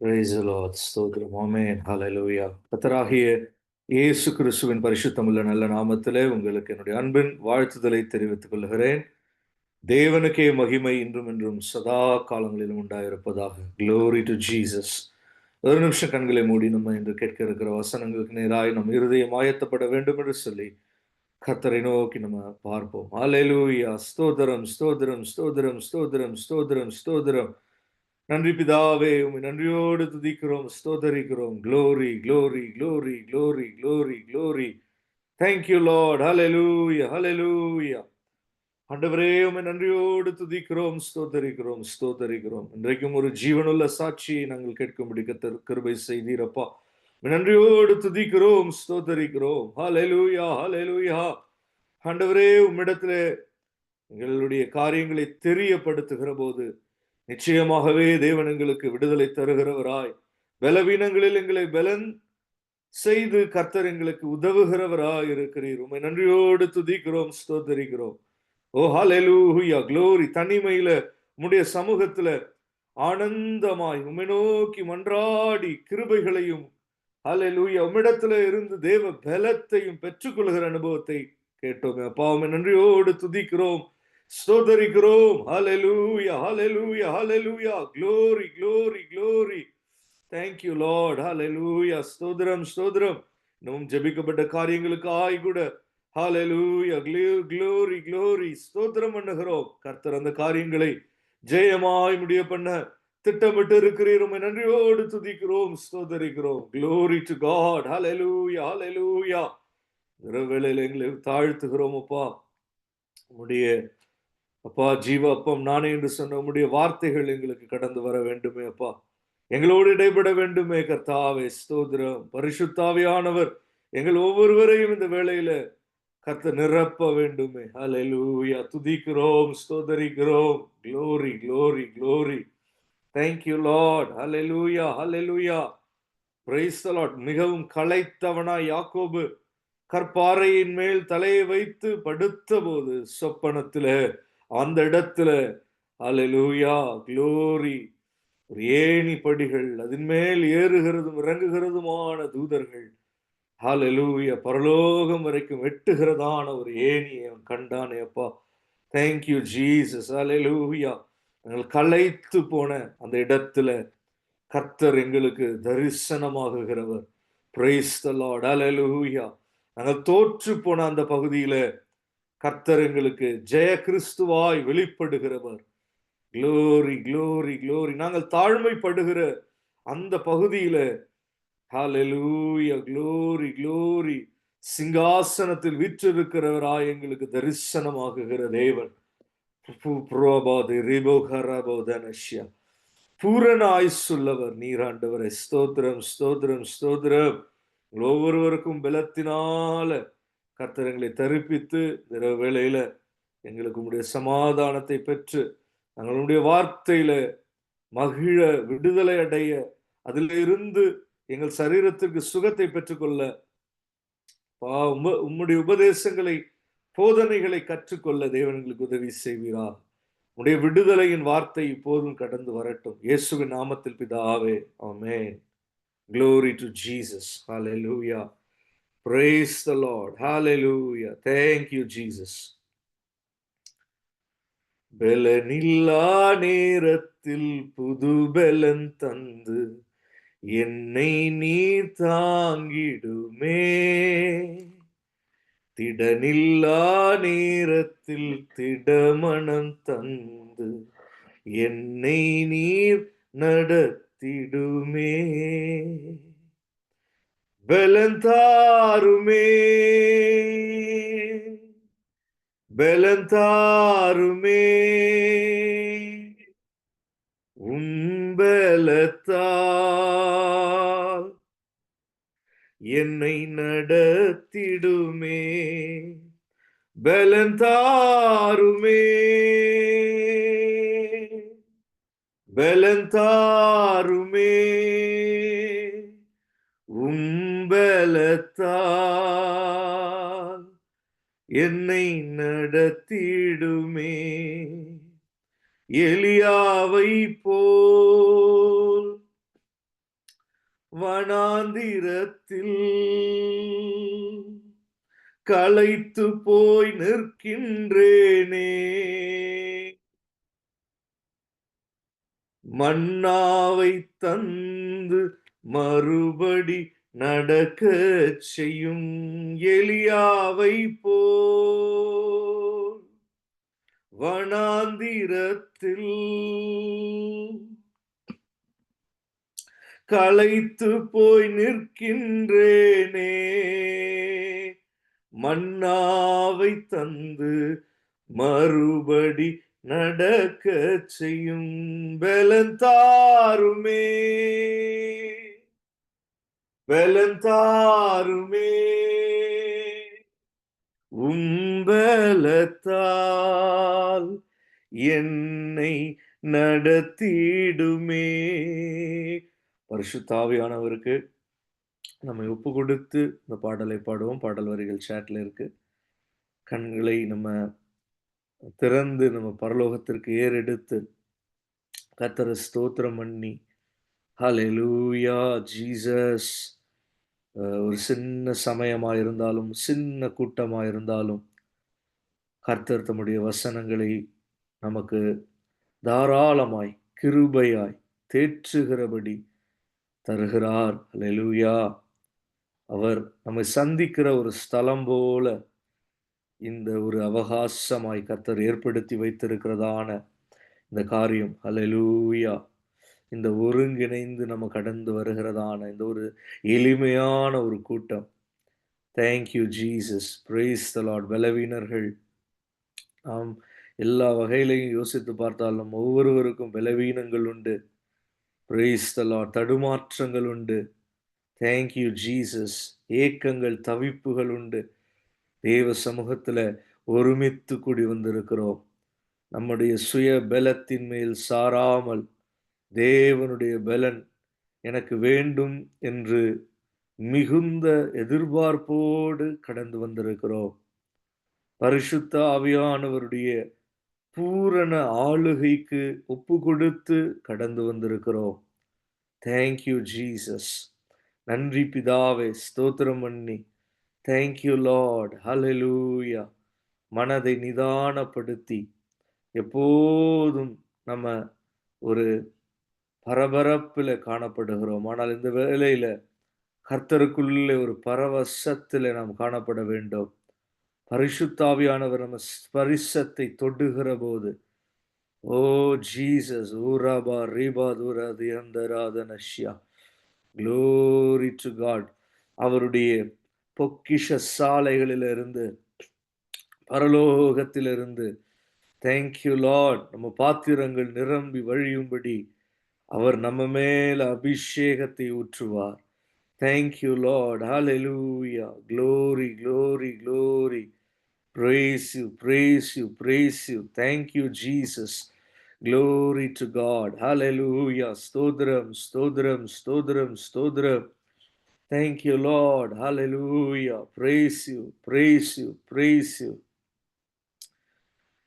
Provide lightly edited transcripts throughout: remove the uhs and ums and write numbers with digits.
Praise the Lord. ஸ்தோத்திரம். ஆமென். ஹalleluya. கர்த்தராகிய இயேசு கிறிஸ்துவின் பரிசுத்தமுள்ள நல்ல நாமத்திலே உங்களுக்கு என்னுடைய அன்பின் வாழ்த்துதலை தெரிவித்துக் கொள்கிறேன். தேவனுக்கே மகிமை இன்றும் என்றும் சதா காலங்களிலும் உண்டாயிருப்பதாக. Glory to Jesus. ஒரு நிமிஷம் கண்களை மூடி நம்ம இன்று கேட்க இருக்கிற வசனங்களுக்கு நேராய் நம் இருதயம் ஆயத்தப்பட வேண்டும் என்று சொல்லி கர்த்தரை நோக்கி நம்ம பார்ப்போம். ஹalleluya. ஸ்தோத்திரம், ஸ்தோத்திரம், ஸ்தோத்திரம், ஸ்தோத்திரம், ஸ்தோத்திரம், ஸ்தோத்திரம். நன்றி பிதாவே, உம்மை நன்றியோடு துதிக்கிறோம், ஸ்தோத்தரிக்கிறோம். Glory, glory, glory, glory, glory, glory. Thank you, Lord. Hallelujah, hallelujah. ஆண்டவரே, உம்மை நன்றியோடு துதிக்கிறோம், ஸ்தோத்தரிக்கிறோம், ஸ்தோத்தரிக்கிறோம். இன்றைக்கும் ஒரு ஜீவனுள்ள சாட்சியை நாங்கள் கேட்கும்படி கர்த்தர் கிருபை செய்தீரப்பா. உம்மை நன்றியோடு துதிக்கிறோம், ஸ்தோத்தரிக்கிறோம். ஹalleluya, hallelujah. ஆண்டவரே, உம்மிடத்திலே எங்களுடைய காரியங்களை தெரியப்படுத்துகிற போது நிச்சயமாகவே தேவன் எங்களுக்கு விடுதலை தருகிறவராய், பலவீனங்களில் எங்களை பலன் செய்து கர்த்தர் எங்களுக்கு உதவுகிறவராய் இருக்கிறீர். உம்மை நன்றியோடு துதிக்கிறோம், ஸ்தோத்தரிக்கிறோம். ஓ ஹalleluya, glory. தனிமையில உம்முடைய சமூகத்துல ஆனந்தமாய் உம்மை நோக்கி மன்றாடி கிருபைகளையும் ஹalleluya உம்மிடத்துல இருந்து தேவ பலத்தையும் பெற்றுக்கொள்கிற அனுபவத்தை கேட்டோம். அப்பா, உம்மை நன்றியோடு துதிக்கிறோம், ஸ்தோத்தரிக்கிறோம். ஹalleluya, ஹalleluya, ஹalleluya. Glory, glory, glory. Thank you, Lord. Hallelujah. ஸ்தோத்திரம், ஸ்தோத்திரம். இன்னும் ஜெபிக்கப்பட்ட காரியங்களுக்காய் கூட ஹalleluya, glory, glory. ஸ்தோத்திரம் பண்ணுகிறோம். கர்த்தர் அந்த காரியங்களை ஜெயமாய் முடிய பண்ண திட்டமிட்டு இருக்கிறீர். உம்மை நன்றியோடு துதிக்கிறோம், ஸ்தோத்தரிக்கிறோம். Glory to God. Hallelujah, hallelujah. இரவேளையில எங்களை தாழ்த்துகிறோம் அப்பா. உம்முடைய அப்பா ஜீவ அப்பம் நானே என்று சொன்ன உம்முடைய வார்த்தைகள் எங்களுக்கு கடந்து வர வேண்டுமே அப்பா. எங்களோடு இடைபட வேண்டுமே கர்த்தாவே. ஸ்தோத்திரம். பரிசுத்தாவியானவர் எங்கள் ஒவ்வொருவரையும் இந்த வேளையில கர்த்தர் நிரப்ப வேண்டுமே. ஹalleluya. துதிக்கிறோம், ஸ்தோத்தரிக்கிறோம். Glory, glory, glory. Thank you, Lord. Hallelujah, hallelujah. Praise the Lord. மிகவும் களைத்தவனாய் யாக்கோபு கற்பாறையின் மேல் தலையை வைத்து படுத்த போது சொப்பனத்திலே அந்த இடத்துல ஹalleluya, glory. ஒரு ஏணி படிகள், அதன் மேல் ஏறுகிறதும் இறங்குகிறதுமான தூதர்கள் ஹalleluya பரலோகம் வரைக்கும் வெட்டுகிறதான ஒரு ஏணியை அவன் கண்டானே அப்பா. Thank you Jesus. ஹalleluya. நாங்கள் களைத்து போன அந்த இடத்துல கர்த்தர் எங்களுக்கு தரிசனமாகுகிறவர். Praise the Lord. ஹalleluya. நாங்கள் தோற்று போன அந்த பகுதியில கர்த்தர் எங்களுக்கு ஜெய கிறிஸ்துவாய் வெளிப்படுகிறவர். Glory, glory, glory. நாங்கள் தாழ்மைப்படுகிற அந்த பகுதியில ஹalleluya, glory, glory. சிங்காசனத்தில் வீற்றிருக்கிறவராய் எங்களுக்கு தரிசனமாகுகிற தேவன். பூரண ஆயுசுள்ளவர் நீராண்டவரை. ஸ்தோத்திரம், ஸ்தோத்திரம், ஸ்தோத்திரம். ஒவ்வொருவருக்கும் பலத்தினால கர்த்தரங்களை தரிப்பித்து இரவு வேளையில எங்களுக்கு உம்முடைய சமாதானத்தை பெற்று எங்களுடைய வார்த்தையில மகிழ, விடுதலை அடைய, அதிலிருந்து எங்கள் சரீரத்திற்கு சுகத்தை பெற்றுக்கொள்ள உம்முடைய உபதேசங்களை, போதனைகளை கற்றுக்கொள்ள தேவன் எங்களுக்கு உதவி செய்வீரா. உடைய விடுதலையின் வார்த்தை இப்போதும் கடந்து வரட்டும். இயேசுவின் நாமத்தில் பிதாவே, ஆமென். Glory to Jesus. Hallelujah. Praise the Lord. Hallelujah. Thank you, Jesus. பலனில்லா நேரத்தில் புது பலன் தந்து என்னை நீர் தாங்கிடுமே. திடனில்லா நேரத்தில் திடமனம் தந்து என்னை நீர் நடத்திடுமே. பலன் தாருமே, பலன் தாருமே. பலத்தால் என்னை நடத்திடுமே. பலன் தாருமே, பலன் தாருமே. பலத்தால் என்னை நடத்திடுமே. எலியாவை போல் வனாந்திரத்தில் களைத்து போய் நிற்கின்றேனே. மன்னாவை தந்து மறுபடி நடக்கச் செய்யும் எலியாவை போல் வனாந்திரத்தில் களைத்து போய் நிற்கின்றேனே. மன்னாவை தந்து மறுபடி நடக்கச் செய்யும் பலந்தாருமே, பலந்தாருமே. உம்பலத்தால் என்னை நடத்திடுமே. பரிசுத்த ஆவியானவருக்கு நம்மை ஒப்பு கொடுத்து இந்த பாடலை பாடுவோம். பாடல் வரிகள் சாட்ல இருக்கு. கண்களை நம்ம திறந்து நம்ம பரலோகத்திற்கு ஏறெடுத்து கர்த்தரை ஸ்தோத்திரம் பண்ணி, ஹalleluya ஜீசஸ். ஒரு சின்ன சமயமா இருந்தாலும், சின்ன கூட்டமா இருந்தாலும், கர்த்தர் தம்முடைய வசனங்களை நமக்கு தாராளமாய், கிருபையாய், தேற்றுகிறபடி தருகிறார். ஹalleluya. அவர் நம்மை சந்திக்கிற ஒரு ஸ்தலம் போல இந்த ஒரு அவகாசமாய் கர்த்தர் ஏற்படுத்தி வைத்திருக்கிறதான இந்த காரியம். ஹalleluya. இந்த ஒருங்கிணைந்து நம்ம கடந்து வருகிறதான இந்த ஒரு எளிமையான ஒரு கூட்டம். Thank you Jesus. Praise the lord. பலவீனர்கள் நாம் எல்லா வகையிலையும் யோசித்து பார்த்தாலும் ஒவ்வொருவருக்கும் பலவீனங்கள் உண்டு. Praise the lord. தடுமாற்றங்கள் உண்டு. Thank you Jesus. ஏக்கங்கள், தவிப்புகள் உண்டு. தேவ சமூகத்துல ஒருமித்து கூடி வந்திருக்கிறோம். நம்முடைய சுய பலத்தின் மேல் சாராமல் தேவனுடைய பலன் எனக்கு வேண்டும் என்று மிகுந்த எதிர்பார்ப்போடு கடந்து வந்திருக்கிறோம். பரிசுத்த ஆவியானவருடைய பூரண ஆளுகைக்கு ஒப்பு கொடுத்து கடந்து வந்திருக்கிறோம். Thank you Jesus. நன்றி பிதாவே. ஸ்தோத்திரம் பண்ணி தேங்க்யூ லார்ட். ஹalleluya. மனதை நிதானப்படுத்தி எப்போதும் நம்ம ஒரு பரபரப்பில் காணப்படுகிறோம். ஆனால் இந்த வேளையில கர்த்தருக்குள்ளே ஒரு பரவசத்திலே நாம் காணப்பட வேண்டும். பரிசுத்த ஆவியானவர் நம்ம ஸ்பரிசத்தை தொடுகிற போது, ஓ ஜீசஸ், ஊராபா ரீபா தூராதி அந்தராதனஷ்யா, க்ளோரி டு காட். அவருடைய பொக்கிஷ சாலைகளிலிருந்து, பரலோகத்திலிருந்து, தேங்க்யூ லார்ட், நம்ம பாத்திரங்கள் நிரம்பி வழியும்படி அவர் நம்ம மேல அபிஷேகத்தை ஊற்றுவார். Thank you lord. Hallelujah. Glory, glory, glory. Praise you, praise you, praise you. Thank you, Jesus. Glory to God. Hallelujah. Stodram, stodram, stodram, stodram. Thank you, Lord. Hallelujah. Praise you, praise you, praise you.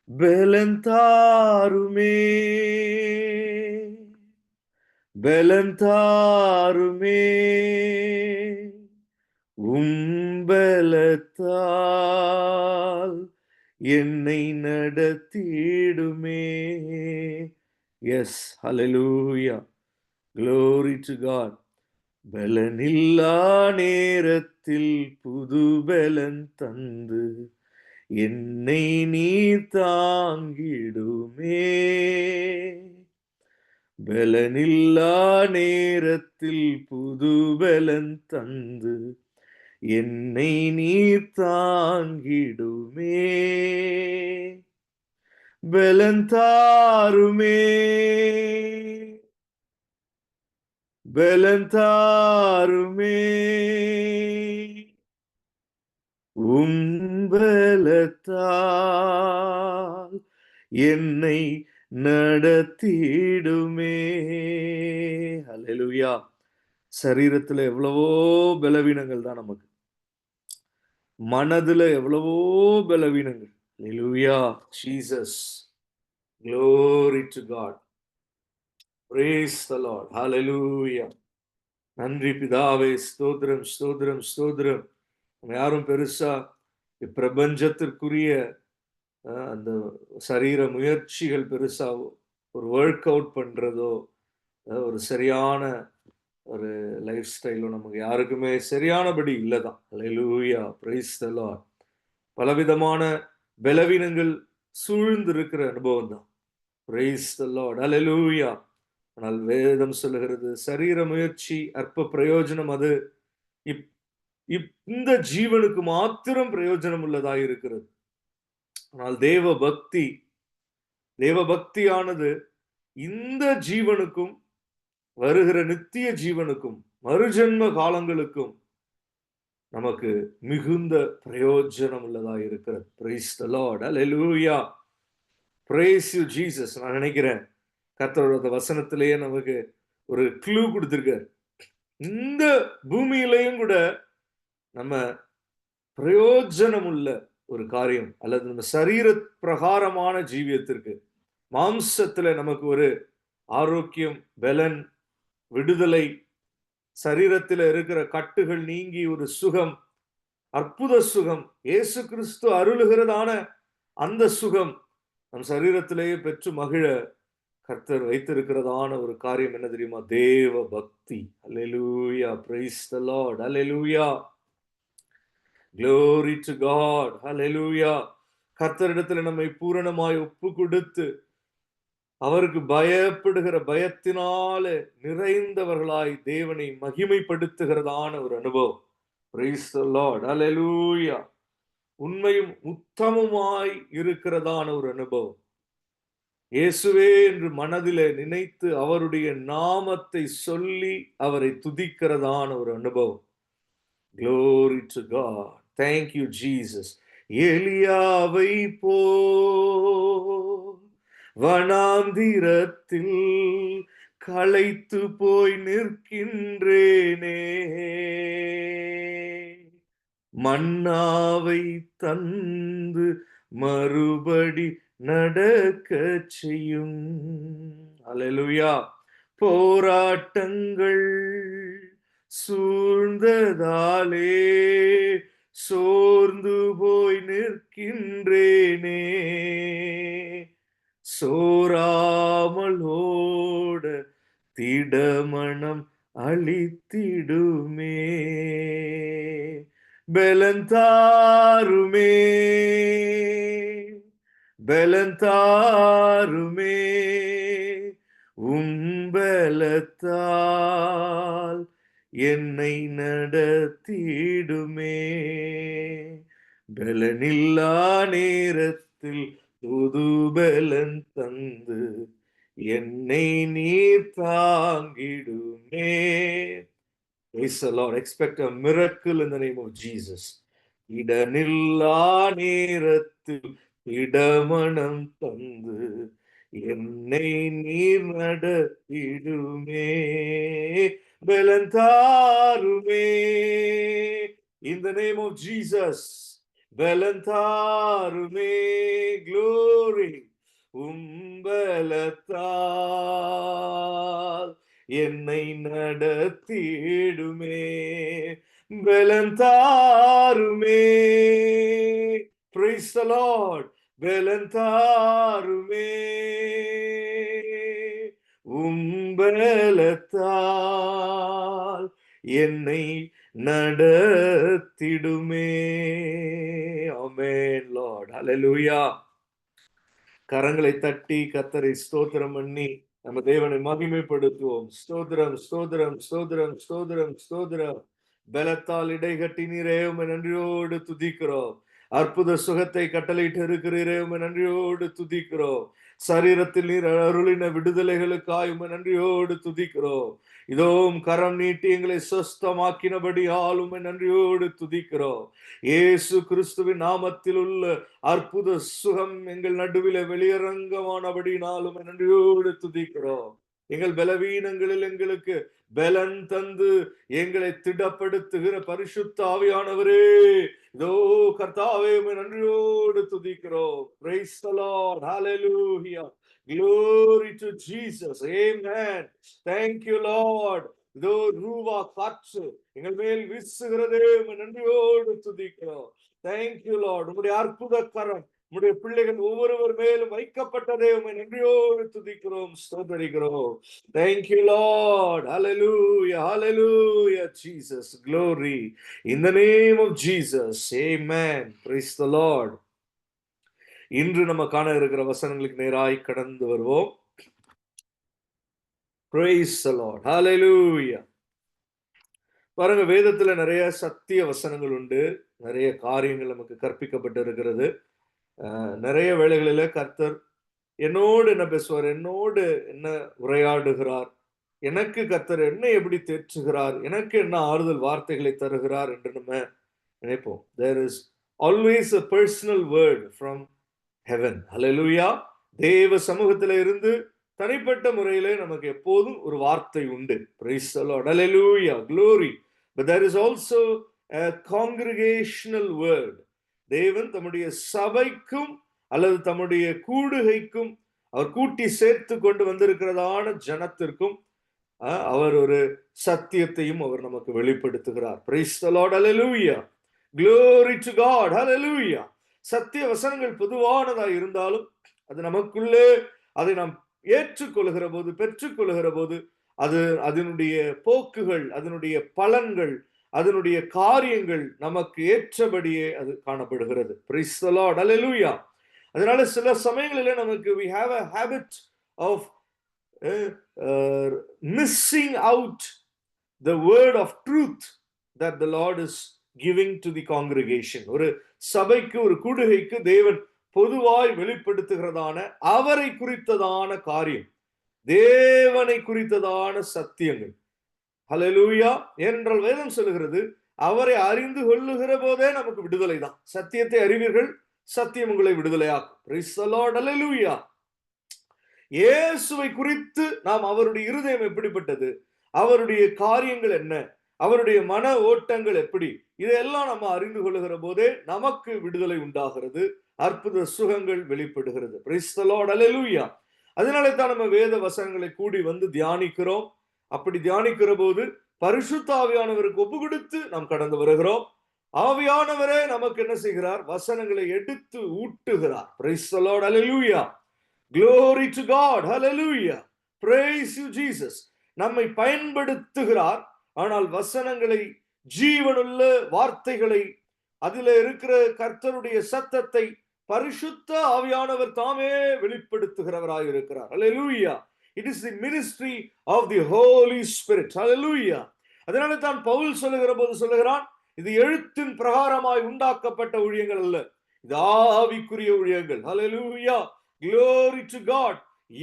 Belantarume, belantarume. உம்பலத்தால் என்னை நடத்திடுமே. Yes, hallelujah. Glory to God. பலனில்லா நேரத்தில் புது பலன் தந்து என்னை நீ தாங்கிடுமே. பலனில்லா நேரத்தில் புது பலன் தந்து என்னை நீர் தாங்கிடுமே. பலந்தாருமே, பலந்தாருமே. உம்பலத்தால் என்னை நடத்திடுமே. ஹalleluya. சரீரத்துல எவ்வளவோ பலவீனங்கள் தான் நமக்கு. மனதுல எவ்வளவோ பலவீனங்கள். ஹalleluya. Jesus. Glory to God. Praise the Lord. Hallelujah. நன்றி பிதாவே, ஸ்தோத்திரம் ஸ்தோத்திரம் ஸ்தோத்திரம். நம்ம யாரும் பெருசா இப்பிரபஞ்சத்திற்குரிய அந்த சரீர முயற்சிகள் பெருசா ஒரு ஒர்க் அவுட் பண்றதோ, ஒரு சரியான ஒரு லைஃப் ஸ்டைலும் நமக்கு யாருக்குமே சரியானபடி இல்லதான். அல்லேலூயா, பிரைஸ் தி லார்ட். பலவிதமான பலவீனங்கள் சூழ்ந்து இருக்கிற அனுபவம் தான். பிரைஸ் தி லார்ட், அல்லேலூயா. ஆனால் வேதம் சொல்லுகிறது, சரீர முயற்சி அற்ப பிரயோஜனம். அது இப் இந்த ஜீவனுக்கு மாத்திரம் பிரயோஜனம் உள்ளதாக இருக்கிறது. ஆனால் தேவ பக்தியானது இந்த ஜீவனுக்கும் வருகிற நித்திய ஜீவனுக்கும் மறுஜென்ம காலங்களுக்கும் நமக்கு மிகுந்த பிரயோஜனம் உள்ளதாக இருக்கிறது. Price the Lord, hallelujah, price you Jesus. நான் நினைக்கிறேன் கர்த்தரோட வசனத்திலேயே நமக்கு ஒரு க்ளூ கொடுத்திருக்கார். இந்த பூமியிலையும் கூட நம்ம பிரயோஜனம் உள்ள ஒரு காரியம், அல்லது நம்ம சரீர பிரகாரமான ஜீவியத்திற்கு மாம்சத்துல நமக்கு ஒரு ஆரோக்கியம், பலன், விடுதலை, சரீரத்தில் இருக்கிற கட்டுகள் நீங்கி ஒரு சுகம், அற்புத சுகம், இயேசு கிறிஸ்து அருளுகிறதான அந்த சுகம் நம் சரீரத்திலேயே பெற்று மகிழ கர்த்தர் வைத்திருக்கிறதான ஒரு காரியம் என்ன தெரியுமா? தேவ பக்தி. Hallelujah, praise the Lord, hallelujah, glory to God, hallelujah. கர்த்தரிடத்தில் நம்மை பூரணமாய் ஒப்பு கொடுத்து அவருக்கு பயப்படுகிற பயத்தினாலே நிறைந்தவர்களாய் தேவனை மகிமைப்படுத்துகிறதான ஒரு அனுபவம். Praise the Lord, hallelujah. உண்மையும் உத்தமமாய் இருக்கிறதான ஒரு அனுபவம். இயேசுவே என்று மனதிலே நினைத்து அவருடைய நாமத்தை சொல்லி அவரை துதிக்கிறதான ஒரு அனுபவம். Glory to God. Thank you, Jesus. எலியாவை போல் வனாந்திரத்தில் களைத்து போய் நிற்கின்றேனே, மன்னாவை தந்து மறுபடி நடக்க செய்யும். அல்லேலூயா. போராட்டங்கள் சூழ்ந்ததாலே சோர்ந்து போய் நிற்கின்றேனே, சோராமல் ஓட திடமனம் அளித்திடுமே, பலந்தாருமே பலந்தாருமே, உம்பலத்தால் என்னை நடத்திடுமே, பலனில்லா நேரத்தில் புது பலன் தந்து என்னை நீர் தாங்கிடுமே. Praise the Lord. Expect a miracle in the name of Jesus. இடனில்லா நேரத்தில் இடமனம் தந்து என்னை நீர் நடத்திடுமே, பலந்தாருமே. In the name of Jesus, பலந்தாருமே. Glory. உம்பலத்தால் என்னை நடத்திடுமே, பலந்தாருமே. Praise the Lord. பலந்தாருமே, உம்பலத்தால் என்னை நடத்திடுமே. ஆமென் லார்ட், ஹல்லேலூயா. கரங்களை தட்டி கர்த்தரை ஸ்தோத்திரம் பண்ணி நம்ம தேவனை மகிமைப்படுத்துவோம். ஸ்தோத்திரம் ஸ்தோத்திரம் ஸ்தோத்திரம் ஸ்தோத்திரம் ஸ்தோத்திரம். பலத்தால் இடைகட்டி நீரே உம்மை நன்றியோடு துதிக்கிறோம். அற்புத சுகத்தை கட்டளையிட்டு இருக்கிறீரே உம்மை நன்றியோடு துதிக்கிறோம். சரீரத்தில் நீர் அருளின விடுதலைகளுக்காய் உம்மை நன்றியோடு துதிக்கிறோம். இதோ கரம் நீட்டி எங்களை சொஸ்தமாக்கினபடி உம்மை நன்றியோடு துதிக்கிறோம். இயேசு கிறிஸ்துவின் நாமத்தில் உள்ள அற்புத சுகம் எங்கள் நடுவில் வெளியரங்கமானபடினாலும் நன்றியோடு துதிக்கிறோம். எங்கள் பலவீனங்களில் எங்களுக்கு பலன் தந்து எங்களை திடப்படுத்துகிற பரிசுத்த ஆவியானவரே, இதோ கர்த்தாவே நன்றியோடு துதிக்கிறோம். Praise the Lord. Hallelujah. Glory to Jesus. Amen. Thank you, Lord. இதோ ரூவா காற்று எங்கள் மேல் வீசுகிறதே, நன்றியோடு துதிக்கிறோம். Thank you Lord. உங்களுடைய அற்புத கரம் உடைய பிள்ளைகள் ஒவ்வொருவர் மேலும் வைக்கப்பட்டதே, உம்மை நன்றியோடு துதிக்கிறோம், ஸ்தோத்தரிக்கிறோம். Thank you Lord. Hallelujah. Hallelujah. Jesus. Glory. In the name of Jesus. Amen. Praise the Lord. இன்று நம்ம காண இருக்கிற வசனங்களுக்கு நேராய் கடந்து வருவோம். Praise the Lord. Hallelujah. பாருங்க, வேதத்துல நிறைய சத்திய வசனங்கள் உண்டு. நிறைய காரியங்கள் நமக்கு கற்பிக்கப்பட்டு இருக்கிறது. நிறைய வேளைகளில கர்த்தர் என்னோடு என்ன பேசுவார், என்னோடு என்ன உரையாடுகிறார், எனக்கு கர்த்தர் என்ன எப்படி தேற்றுகிறார், எனக்கு என்ன ஆறுதல் வார்த்தைகளை தருகிறார் என்று நம்ம நினைப்போம். There is always a personal word from heaven. Hallelujah. தேவ சமூகத்தில இருந்து தனிப்பட்ட முறையிலே நமக்கு எப்போதும் ஒரு வார்த்தை உண்டு. Praise the Lord. Hallelujah. Glory. But there is also a congregational word. தேவன் தம்முடைய சபைக்கும் அல்லது தம்முடைய கூடுகைக்கும் அவர் கூட்டி சேர்த்து கொண்டு வந்திருக்கிறதான ஜனத்திற்கும் அவர் ஒரு சத்தியத்தையும் அவர் நமக்கு வெளிப்படுத்துகிறார். Praise the Lord. Hallelujah. Glory to God. Hallelujah. சத்திய வசனங்கள் பொதுவானதாக இருந்தாலும் அது நமக்குள்ளே அதை நாம் ஏற்றுக்கொள்கிற போது, பெற்றுக்கொள்கிற போது, அது அதனுடைய போக்குகள், அதனுடைய பலன்கள், அதனுடைய காரியங்கள் நமக்கு ஏற்றபடியே அது காணப்படுகிறது. Praise the Lord. Hallelujah. அதனால சில சமயங்களிலே நமக்கு we have a habit of missing out the word of truth that the Lord is giving to the congregation. ஒரு சபைக்கு, ஒரு கூடுகைக்கு தேவன் பொதுவாய் வெளிப்படுத்துகிறதான அவரை குறித்ததான காரியம், தேவனை குறித்ததான சத்தியங்கள். ஹல்லேலூயா. ஏனென்றால் வேதம் சொல்லுகிறது, அவரை அறிந்து கொள்ளுகிற போதே நமக்கு விடுதலை தான். சத்தியத்தை அறிவீர்கள், சத்தியம் உங்களை விடுதலையாக்கும். Praise the Lord. Hallelujah. இயேசுவை குறித்து நாம் அவருடைய இருதயம் எப்படிப்பட்டது, அவருடைய காரியங்கள் என்ன, அவருடைய மன ஓட்டங்கள் எப்படி, இதெல்லாம் நம்ம அறிந்து கொள்ளுகிற போதே நமக்கு விடுதலை உண்டாகிறது, அற்புத சுகங்கள் வெளிப்படுகிறது. Praise the Lord. Hallelujah. அதனாலே தான் நம்ம வேத வசனங்களை கூடி வந்து தியானிக்கிறோம். அப்படி தியானிக்கிற போது பரிசுத்த ஆவியானவருக்கு ஒப்பு கொடுத்து நாம் கடந்து வருகிறோம். ஆவியானவரே நமக்கு என்ன செய்கிறார், வசனங்களை எடுத்து ஊட்டுகிறார். Praise the Lord. Hallelujah. Glory to God. Hallelujah. Praise you Jesus. நம்மை பயன்படுத்துகிறார். ஆனால் வசனங்களை, ஜீவனுள்ள வார்த்தைகளை, அதில் இருக்கிற கர்த்தருடைய சத்தத்தை பரிசுத்த ஆவியானவர் தாமே வெளிப்படுத்துகிறவராய் இருக்கிறார். Hallelujah. It is the ministry of the Holy Spirit. Hallelujah. அதனால தான் பவுல் சொல்லுகிற போது சொல்லுகிறான், இது எழுத்தின் பிரகாரமாய் உண்டாக்கப்பட்ட ஊழியங்கள் அல்ல, இது ஆவிக்குரிய ஊழியங்கள். Hallelujah. Glory to God.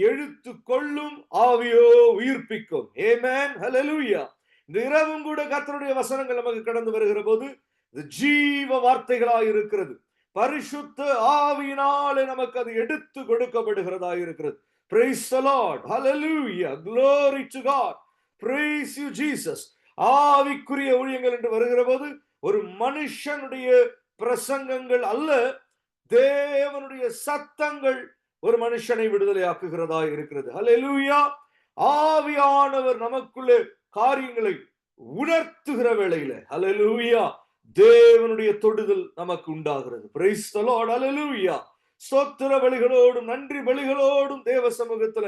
எழுத்து கொள்ளும், ஆவியோ உயிர்ப்பிக்கும். Amen. Hallelujah. இந்த இரவும் கூட கர்த்தருடைய வசனங்கள் நமக்கு கடந்து வருகிற போது இது ஜீவ வார்த்தைகளாய் இருக்கிறது. பரிசுத்த ஆவியினாலே நமக்கு அது எடுத்து கொடுக்கப்படுகிறதா இருக்கிறது. Praise the Lord. Hallelujah. Glory to God. Praise you Jesus. ஆவிக்குரிய ஊழியங்கள் என்று வருகிற போது ஒரு மனுஷனுடைய பிரசங்கங்கள் அல்ல, தேவனுடைய சத்தங்கள் ஒரு மனுஷனை விடுதலையாக்குகிறதா இருக்கிறது. Hallelujah. ஆவியானவர் நமக்குள்ளே காரியங்களை உணர்த்துகிற வேளையில Hallelujah, தேவனுடைய தொடுதல் நமக்கு உண்டாகிறது. Praise the Lord. Hallelujah. ஸ்தோத்திர பலிகளோடும் நன்றி பலிகளோடும் தேவ சமூகத்துல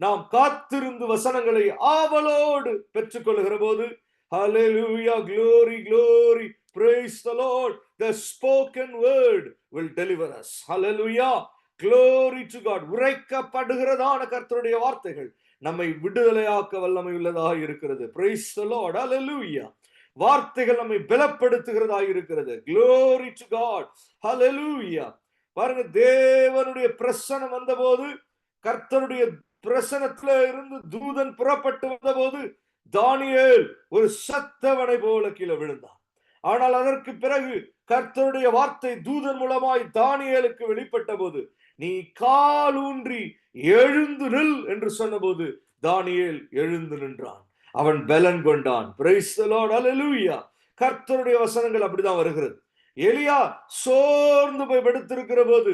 நாம் காத்திருந்து வசனங்களை ஆவலோடு பெற்றுக்கொள்கிற போது Hallelujah. Glory, glory. Praise the Lord. The spoken word will deliver us. Hallelujah. Glory to God. உரைக்கப்படுகிறதான கர்த்தருடைய வார்த்தைகள் நம்மை விடுதலையாக்க வல்லமை உள்ளதாக இருக்கிறது. Praise the Lord. Hallelujah. வார்த்தைகள் நம்மை பலப்படுத்துகிறதா இருக்கிறது. Glory to God. Hallelujah. பாருங்க, தேவனுடைய பிரசனம் வந்தபோது, கர்த்தருடைய பிரசனத்துல இருந்து தூதன் புறப்பட்டு வந்தபோது தானியேல் ஒரு சத்தவனை போல கீழே விழுந்தான். ஆனால் அதற்கு பிறகு கர்த்தருடைய வார்த்தை தூதன் மூலமாய் தானியேலுக்கு வெளிப்பட்ட போது, நீ காலூன்றி எழுந்து நில் என்று சொன்னபோது தானியேல் எழுந்து நின்றான், அவன் பலன் கொண்டான். Praise the Lord. Hallelujah. கர்த்தருடைய வசனங்கள் அப்படிதான் வருகிறது. எலியா சோர்ந்து போய் படுத்திருக்கிற போது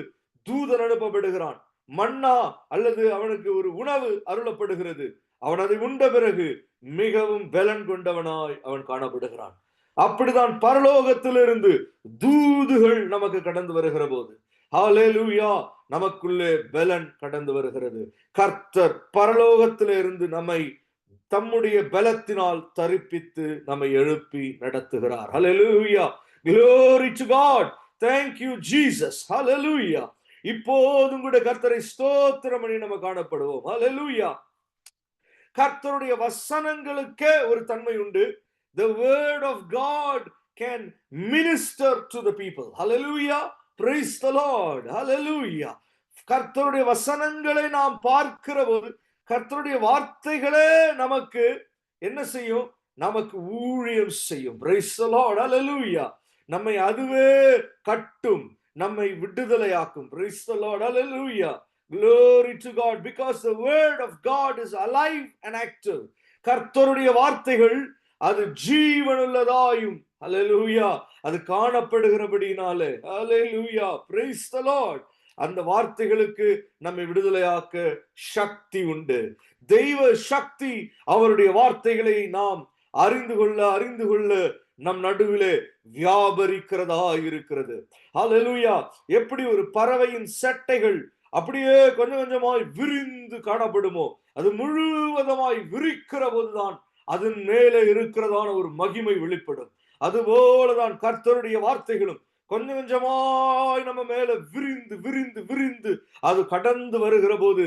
தூதன் அனுப்பப்படுகிறான். மன்னா அல்லது அவனுக்கு ஒரு உணவு அருளப்படுகிறது. அவன் அதை உண்ட பிறகு மிகவும் பலன் கொண்டவனாய் அவன் காணப்படுகிறான். அப்படிதான் பரலோகத்திலிருந்து தூதுகள் நமக்கு கடந்து வருகிற போது, ஹல்லேலூயா, நமக்குள்ளே பலன் கடந்து வருகிறது. கர்த்தர் பரலோகத்திலிருந்து நம்மை தம்முடைய பலத்தினால் தரிப்பித்து நம்மை எழுப்பி நடத்துகிறார். ஹல்லேலூயா, glory to God, thank you Jesus, ஹல்லேலூயா. இப்போதும் கூட கர்த்தரை ஸ்தோத்திரம் பண்ணி நம்ம காணப்படுவோம். ஹல்லேலூயா. கர்த்தருடைய வசனங்களுக்கே ஒரு தன்மை உண்டு. The word of God can minister to the people. Hallelujah, praise the Lord, hallelujah. கர்த்தருடைய வசனங்களை நாம் பார்க்கிற போது, கர்த்தருடைய வார்த்தைகளே நமக்கு என்ன செய்யும்? நமக்கு ஊழியம் செய்யும். Praise the Lord, hallelujah. நம்மை அதுவே கட்டும், நம்மை விடுதலையாக்கும். Praise the Lord, hallelujah. Glory to God, because the word of God is alive and active. கர்த்தருடைய வார்த்தைகள் அது ஜீவனுள்ளதாயும், ஹல்லேலூயா, அது காணப்படுகிறபடினாலே, ஹல்லேலூயா, praise the Lord, அந்த வார்த்தைகளுக்கு நம்மை விடுதலையாக்க சக்தி உண்டு. தெய்வ சக்தி அவருடைய வார்த்தைகளை நாம் அறிந்து கொள்ள நம் நடுவிலே வியாபரிக்கிறதா இருக்கிறது. ஹல்லேலூயா. எப்படி ஒரு பறவையின் சட்டைகள் அப்படியே கொஞ்சம் கொஞ்சமாய் விரிந்து காணப்படுமோ, அது முழுவதுமாய் விரிக்கிற போதுதான் அதன் மேலே இருக்கிறதான ஒரு மகிமை வெளிப்படும். அதுபோலதான் கர்த்தருடைய வார்த்தைகளும் கொஞ்சம் கொஞ்சமாய் நம்ம மேல விரிந்து விரிந்து விரிந்து அது கடந்து வருகிற போது,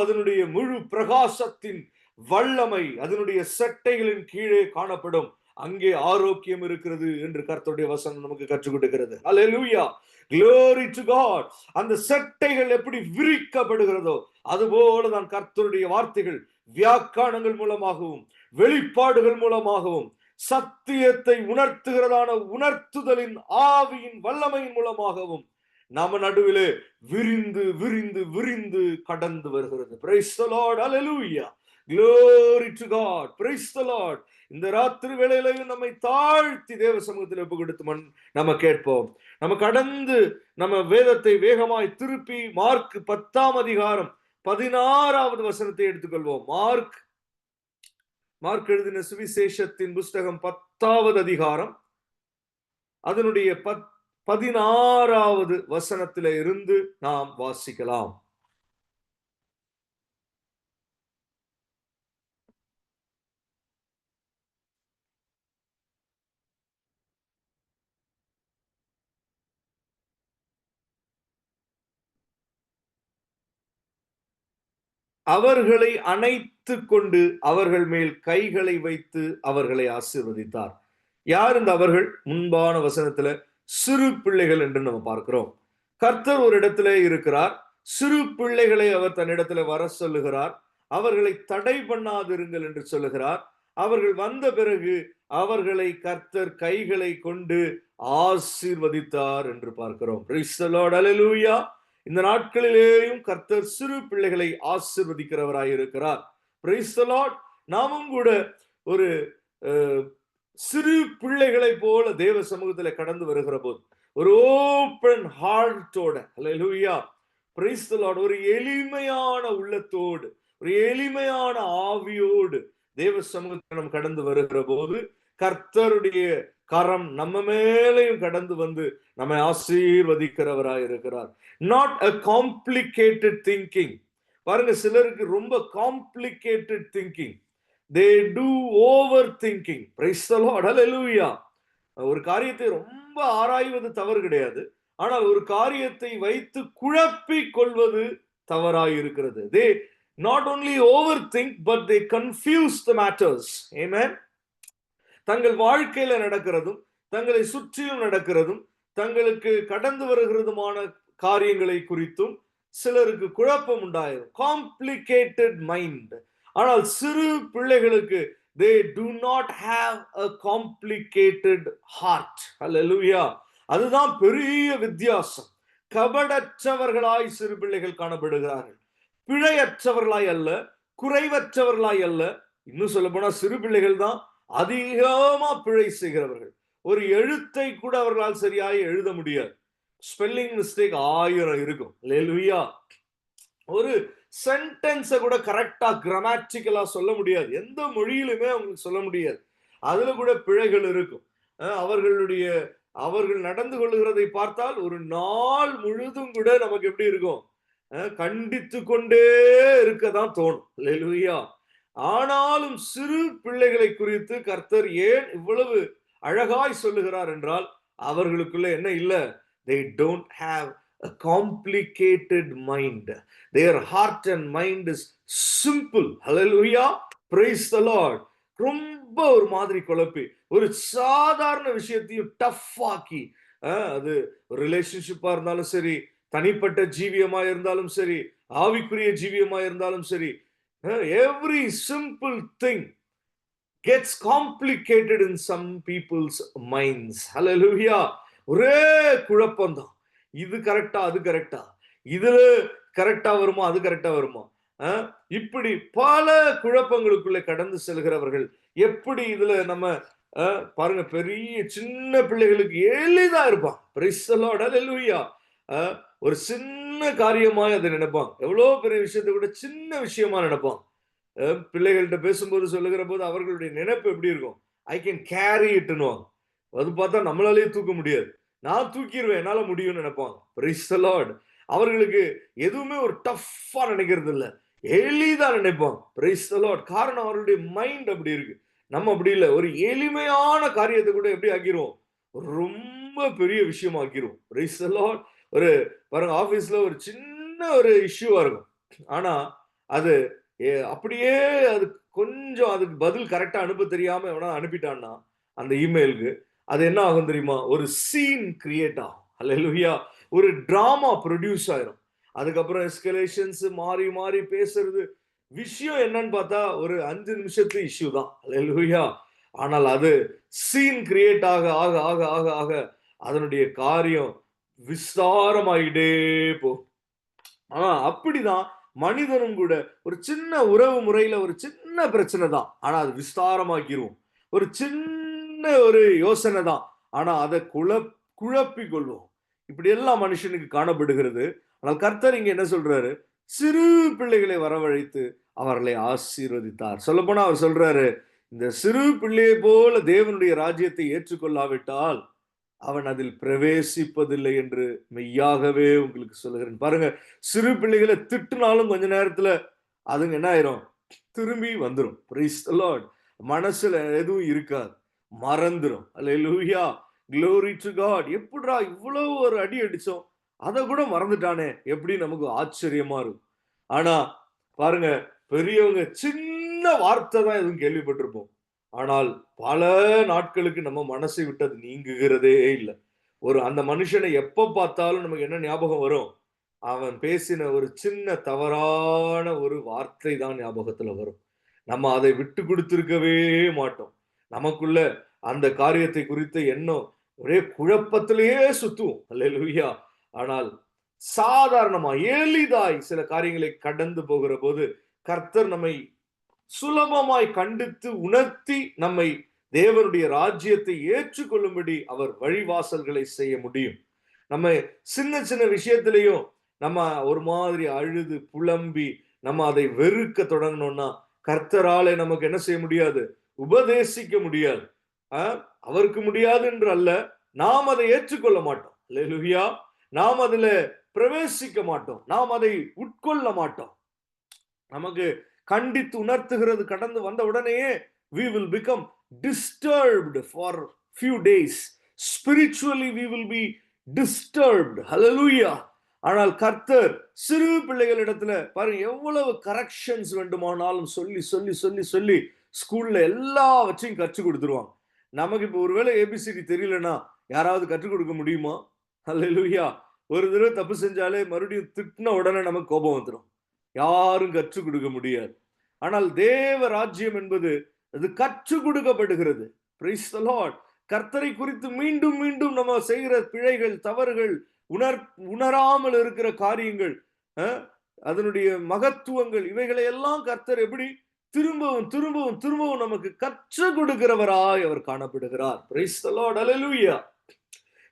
அதனுடைய முழு பிரகாசத்தின் வல்லமை அதனுடைய சட்டைகளின் கீழே காணப்படும். அங்கே ஆரோக்கியம் இருக்கிறது என்று கர்த்தருடைய வசனம் நமக்கு கற்றுக் கொடுக்கிறது. ஹல்லேலூயா, glory to God. அந்த சட்டைகள் எப்படி விரிக்கப்படுகிறதோ அதுபோலதான் கர்த்தருடைய வார்த்தைகள் வியாக்கியானங்கள் மூலமாகவும் வெளிப்பாடுகள் மூலமாகவும் சத்தியத்தை உணர்த்துகிறதான உணர்த்துதலின் ஆவியின் வல்லமையின் மூலமாகவும் நம்ம நடுவிலே விரிந்து விரிந்து விரிந்து கடந்து வருகிறது. Praise the Lord, hallelujah, glory to God, praise the Lord. இந்த ராத்திரி வேளையிலையும் நம்மை தாழ்த்தி தேவ சமூகத்தில் ஒப்பு கொடுத்து நம்ம கேட்போம். நம்ம கடந்து நம்ம வேதத்தை வேகமாய் திருப்பி மார்க் 10ஆம் அதிகாரம் 16வது வசனத்தை எடுத்துக்கொள்வோம். மார்க் எழுதின சுவிசேஷத்தின் புஸ்தகம் 10வது அதிகாரம் அதனுடைய 16வது வசனத்திலே இருந்து நாம் வாசிக்கலாம். அவர்களை அணைத்து கொண்டு அவர்கள் மேல் கைகளை வைத்து அவர்களை ஆசீர்வதித்தார். யார் இந்த அவர்கள்? முன்பான வசனத்துல சிறு பிள்ளைகள் என்று நம்ம பார்க்கிறோம். கர்த்தர் ஒரு இடத்திலே இருக்கிறார், சிறு பிள்ளைகளை அவர் தன்னிடத்துல வர சொல்லுகிறார், அவர்களை தடை பண்ணாதிருங்கள் என்று சொல்லுகிறார். அவர்கள் வந்த பிறகு அவர்களை கர்த்தர் கைகளை கொண்டு ஆசீர்வதித்தார் என்று பார்க்கிறோம். Praise the Lord, hallelujah. இந்த நாட்களிலேயும் கர்த்தர் சிறு பிள்ளைகளை ஆசீர்வதிக்கிறவராய் இருக்கிறார். Praise the Lord. நாமும் கூட ஒரு சிறு பிள்ளைகளை போல தேவ சமூகத்துல கடந்து வருகிற போது ஒரு ஓப்பன் ஹார்ட்டோட, ஹல்லேலூயா, பிரைஸ் தி லார்ட், ஒரு எளிமையான உள்ளத்தோடு ஒரு எளிமையான ஆவியோடு தேவ சமூகத்தில் நம்ம கடந்து வருகிற போது கர்த்தருடைய கரம் நம்ம மேலையும் கடந்து வந்து நம்மை ஆசீர்வதிக்கிறவராய் இருக்கிறார். Not a complicated thinking. பாருங்க, சிலருக்கு ரொம்ப complicated thinking. They do overthinking. Praise the Lord, hallelujah. ஒரு காரியத்தை ரொம்ப ஆராய்வது தவறு கிடையாது, ஆனால் ஒரு காரியத்தை வைத்து குழப்பிக் கொள்வது தவறாய் இருக்கிறது. They not only overthink but they confuse the matters. Amen. தங்கள் வாழ்க்கையில நடக்கிறதும் தங்களை சுற்றியும் நடக்கிறதும் தங்களுக்கு கடந்து வருகிறதுமான காரியங்களை குறித்தும் சிலருக்கு குழப்பம் உண்டாயிரும். Complicated mind. ஆனால் சிறு பிள்ளைகளுக்கு they do not have a complicated heart. Hallelujah. அதுதான் பெரிய வித்தியாசம். கபடற்றவர்களாய் சிறு பிள்ளைகள் காணப்படுகிறார்கள். பிழையற்றவர்களாய் அல்ல, குறைவற்றவர்களாய் அல்ல. இன்னும் சொல்ல போனா சிறு பிள்ளைகள் தான் அதிகமா பிழை செய்கிறவர்கள். ஒரு எழுத்தை கூட அவர்களால் சரியாய் எழுத முடியாது. ஸ்பெல்லிங் மிஸ்டேக் 1000 இருக்கும். ஹல்லேலூயா. ஒரு சென்டென்ஸை கூட கரெக்டா கிராமட்டிக்கலா சொல்ல முடியாது. எந்த மொழியிலுமே அவங்களுக்கு சொல்ல முடியாது. அதுல கூட பிழைகள் இருக்கும். அவர்கள் நடந்து கொள்கிறதை பார்த்தால் ஒரு நாள் முழுதும் கூட நமக்கு எப்படி இருக்கும்? கண்டித்து கொண்டே இருக்கதான் தோணும். அல்லேலூயா. ஆனாலும் சிறு பிள்ளைகளை குறித்து கர்த்தர் ஏன் இவ்வளவு அழகாய் சொல்லுகிறார் என்றால், அவர்களுக்குள்ள என்ன இல்ல? They don't have a complicated mind. Their heart and mind is simple. Hallelujah. Praise the Lord. ரொம்ப ஒரு மாதிரி குழப்பி, ஒரு சாதாரண விஷயத்தையும் டஃப் ஆக்கி, அது ரிலேஷன்ஷிப்பா இருந்தாலும் சரி, தனிப்பட்ட ஜீவியமா இருந்தாலும் சரி, ஆவிக்குரிய ஜீவியமா இருந்தாலும் சரி, every simple thing gets complicated in some people's minds. Hallelujah. ஒரே குழப்பம் தான். இது கரெக்டா, அது கரெக்டா, இதுல கரெக்டா வருமா, அது கரெக்டா வருமா, இப்படி பல குழப்பங்களுக்குள்ளே கடந்து செல்கிறவர்கள் எப்படி இதுல நம்ம பாருங்க, பெரிய சின்ன பிள்ளைகளுக்கு எளிதா இருப்பான். Praise the Lord. Hallelujah. ஒரு சின்ன காரியமாய் அதை நினைப்பாங்க. எவ்வளவு பெரிய விஷயத்தை கூட சின்ன விஷயமா நினைப்பாங்க. பிள்ளைகள்கிட்ட பேசும்போது சொல்லுகிற போது அவர்களுடைய நினைப்பு எப்படி இருக்கும்? ஐ கேன் கேரி இட்னுவாங்க. அது பார்த்தா நம்மளாலேயே தூக்க முடியாது. நான் தூக்கிடுவேன், என்னால முடியும்னு நினைப்பாங்க. Praise the Lord. அவர்களுக்கு எதுவுமே ஒரு டஃப்பா நினைக்கிறது இல்ல, எளிதா நினைப்பாங்க. Praise the Lord. காரணம் அவருடைய மைண்ட் அப்படி இருக்கு. நம்ம அப்படி இல்ல. ஒரு எளிமையான காரியத்தை கூட எப்படி ஆக்கிருவோம்? ரொம்ப பெரிய விஷயம் ஆக்கிருவோம். Praise the Lord. ஒரு பாருங்க, ஆபீஸ்ல ஒரு சின்ன ஒரு இஷ்யூவா இருக்கும். ஆனா அது அப்படியே அது கொஞ்சம் அதுக்கு பதில் கரெக்டா அனுப்ப தெரியாம எவனா அனுப்பிட்டான்னா அந்த இமெயிலுக்கு, அது என்ன ஆகும் தெரியுமா? ஒரு சீன் கிரியேட் ஆகும். அல்லேலூயா. ஒரு டிராமா ப்ரொடியூஸ் ஆயிரும். அதுக்கப்புறம் எஸ்கலேஷன்ஸ் மாறி மாறி பேசுறது. விஷயம் என்னன்னு பார்த்தா ஒரு 5 நிமிஷத்து இஷ்யூ தான். அல்லேலூயா. ஆனால் அது சீன் கிரியேட் ஆக ஆக ஆக ஆக ஆக அதனுடைய காரியம் விஸ்தாரமாயிட்டே போகும். அப்படிதான் மனிதனும் கூட ஒரு சின்ன உறவு முறையில ஒரு சின்ன பிரச்சனை தான், ஆனா அது விஸ்தாரமாக்கிரும். ஒரு சின்ன ஒரு யோசனை தான், ஆனா அதை குழப்பிக் கொள்வோம். இப்படி எல்லாம் மனுஷனுக்கு காணப்படுகிறது. ஆனால் கர்த்தர் இங்க என்ன சொல்றாரு? சிறு பிள்ளைகளை வரவழைத்து அவர்களை ஆசீர்வதித்தார். சொல்ல போனா அவர் சொல்றாரு, இந்த சிறு பிள்ளையை போல தேவனுடைய ராஜ்யத்தை ஏற்றுக்கொள்ளாவிட்டால் அவன் அதில் பிரவேசிப்பதில்லை என்று மெய்யாகவே உங்களுக்கு சொல்லுகிறேன். பாருங்க, சிறு பிள்ளைகளை திட்டுனாலும் கொஞ்ச நேரத்துல அதுங்க என்ன ஆயிரும்? திரும்பி வந்துரும். Praise the Lord. மனசுல எதுவும் இருக்காது, மறந்துரும். அல்லேலூயா. Glory to God. எப்படிடா இவ்வளவு ஒரு அடி அடிச்சோம், அதை கூட மறந்துட்டானே, எப்படி நமக்கு ஆச்சரியமா இருக்கும். ஆனா பாருங்க, பெரியவங்க சின்ன வார்த்தை தான் எதுவும் கேள்விப்பட்டிருப்போம், ஆனால் பல நாட்களுக்கு நம்ம மனசை விட்டு அது நீங்குகிறதே இல்லை. அந்த மனுஷனை எப்ப பார்த்தாலும் நமக்கு என்ன ஞாபகம் வரும்? அவன் பேசின ஒரு சின்ன தவறான ஒரு வார்த்தை தான் ஞாபகத்துல வரும். நம்ம அதை விட்டு கொடுத்திருக்கவே மாட்டோம். நமக்குள்ள அந்த காரியத்தை குறித்த எண்ணம் ஒரே குழப்பத்திலேயே சுத்துவோம். அல்லேலூயா. ஆனால் சாதாரணமா எளிதாய் சில காரியங்களை கடந்து போகிற போது கர்த்தர் நம்மை சுலபமாய் கண்டித்து உணர்த்தி நம்மை தேவனுடைய ராஜ்யத்தை ஏற்றுக்கொள்ளும்படி அவர் வழிவாசல்களை செய்ய முடியும். நம்ம சின்ன சின்ன விஷயத்திலையும் நம்ம ஒரு மாதிரி அழுது புலம்பி நம்ம அதை வெறுக்க தொடங்கணும்னா கர்த்தராலே நமக்கு என்ன செய்ய முடியாது? உபதேசிக்க முடியாது. அவருக்கு முடியாது என்று அல்ல, நாம் அதை ஏற்றுக்கொள்ள மாட்டோம். அல்லேலூயா. நாம் அதில் பிரவேசிக்க மாட்டோம், நாம் அதை உட்கொள்ள மாட்டோம். நமக்கு கண்டித்து உணர்த்துகிறது கடந்து வந்த உடனேயே we will become disturbed for few days. Spiritually we will be disturbed. Hallelujah. ஆனால் கர்த்தர் சிறு பிள்ளைகளிடத்துல பாருங்க, எவ்வளவு கரெக்ஷன்ஸ் வேண்டுமானாலும் சொல்லி சொல்லி சொல்லி சொல்லி ஸ்கூல்ல எல்லாவற்றையும் கற்றுக் கொடுத்துருவாங்க. நமக்கு இப்போ ஒருவேளை ஏபிசிடி தெரியலன்னா யாராவது கற்றுக் கொடுக்க முடியுமா? ஹல்லேலூயா. ஒரு தடவை தப்பு செஞ்சாலே மறுபடியும் திட்டின உடனே நமக்கு கோபம் வந்துடும். யாரும் கற்றுக் கொடுக்க முடியாது. ஆனால் தேவ ராஜ்யம் என்பது அது கற்றுக் கொடுக்கப்படுகிறது. Price the Lord. கர்த்தரை குறித்து மீண்டும் மீண்டும் நம்ம செய்கிற பிழைகள், தவறுகள், உணராமல் இருக்கிற காரியங்கள், அதனுடைய மகத்துவங்கள், இவைகளை எல்லாம் கர்த்தர் எப்படி திரும்பவும் திரும்பவும் திரும்பவும் நமக்கு கற்றுக் கொடுக்கிறவராய் அவர் காணப்படுகிறார். Praise the Lord. ஹல்லேலூயா.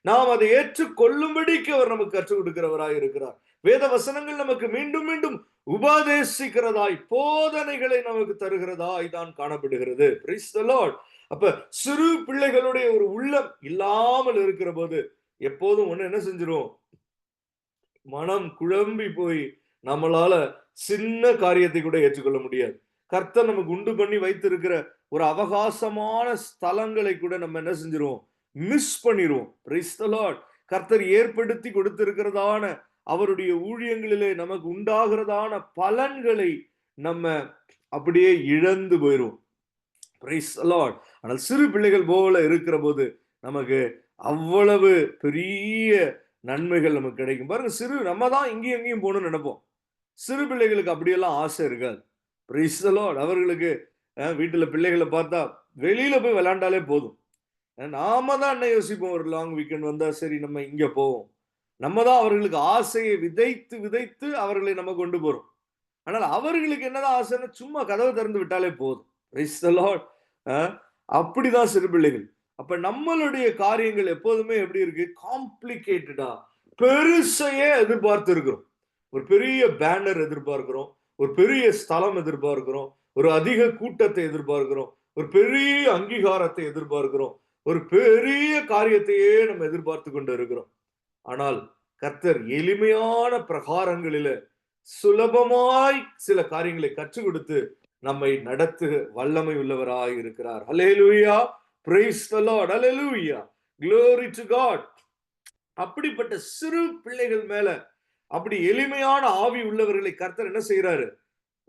நாம் அதை ஏற்றுக்கொள்ளும்படிக்கு அவர் நமக்கு கற்றுக் கொடுக்கிறவராய் இருக்கிறார். வேத வசனங்கள் நமக்கு மீண்டும் மீண்டும் உபதேசிக்கிறதாய், போதனைகளை நமக்கு தருகிறதாய் தான் காணப்படுகிறது. Praise the Lord. அப்ப சிறு பிள்ளைகளுடைய ஒரு உள்ளம் இல்லாமல் இருக்கிற போது எப்போதும் ஒண்ணு என்ன செஞ்சிரும், மனம் குழம்பி போய் நம்மளால சின்ன காரியத்தை கூட ஏற்றுக்கொள்ள முடியாது. கர்த்தர் நமக்கு உண்டு பண்ணி வைத்திருக்கிற ஒரு அவகாசமான ஸ்தலங்களை கூட நம்ம என்ன செஞ்சிருவோம், மிஸ் பண்ணிடுவோம். Praise the Lord. கர்த்தர் ஏற்படுத்தி கொடுத்திருக்கிறதான அவருடைய ஊழியங்களிலே நமக்கு உண்டாகிறதான பலன்களை நம்ம அப்படியே இழந்து போயிரும். Praise the Lord. ஆனால் சிறு பிள்ளைகள் போல இருக்கிற போது நமக்கு அவ்வளவு பெரிய நன்மைகள் நமக்கு கிடைக்கும். பாருங்க, நம்ம தான் இங்கேயும் எங்கேயும் போகணும்னு நினைப்போம். சிறு பிள்ளைகளுக்கு அப்படியெல்லாம் ஆசை இருக்காது. Praise the Lord. அவர்களுக்கு வீட்டுல பிள்ளைகளை பார்த்தா வெளியில போய் விளையாண்டாலே போதும். நாம தான் என்ன யோசிப்போம், ஒரு லாங் வீக்கெண்ட் வந்தா சரி நம்ம இங்க போவோம். நம்ம தான் அவர்களுக்கு ஆசையை விதைத்து விதைத்து அவர்களை நம்ம கொண்டு போறோம். ஆனால் அவர்களுக்கு என்னதான் ஆசைன்னா சும்மா கதவை திறந்து விட்டாலே போதும். Praise the Lord. அப்படிதான் சிறு பிள்ளைகள். அப்ப நம்மளுடைய காரியங்கள் எப்போதுமே எப்படி இருக்கு, காம்ப்ளிகேட்டடா, பெருசையே எதிர்பார்த்து இருக்கிறோம். ஒரு பெரிய பேனர் எதிர்பார்க்கிறோம், ஒரு பெரிய ஸ்தலம் எதிர்பார்க்கிறோம், ஒரு அதிக கூட்டத்தை எதிர்பார்க்கிறோம், ஒரு பெரிய அங்கீகாரத்தை எதிர்பார்க்கிறோம், ஒரு பெரிய காரியத்தையே நம்ம எதிர்பார்த்து கொண்டு இருக்கிறோம். ஆனால் கர்த்தர் எளிமையான பிரகாரங்களில சுலபமாய் சில காரியங்களை கற்றுக் கொடுத்து நம்மை நடத்து வல்லமை உள்ளவராய் இருக்கிறார். ஹல்லேலூயா. Praise the Lord. Hallelujah. Glory to God. அப்படிப்பட்ட சிறு பிள்ளைகள் மேல அப்படி எளிமையான ஆவி உள்ளவர்களை கர்த்தர் என்ன செய்யறாரு,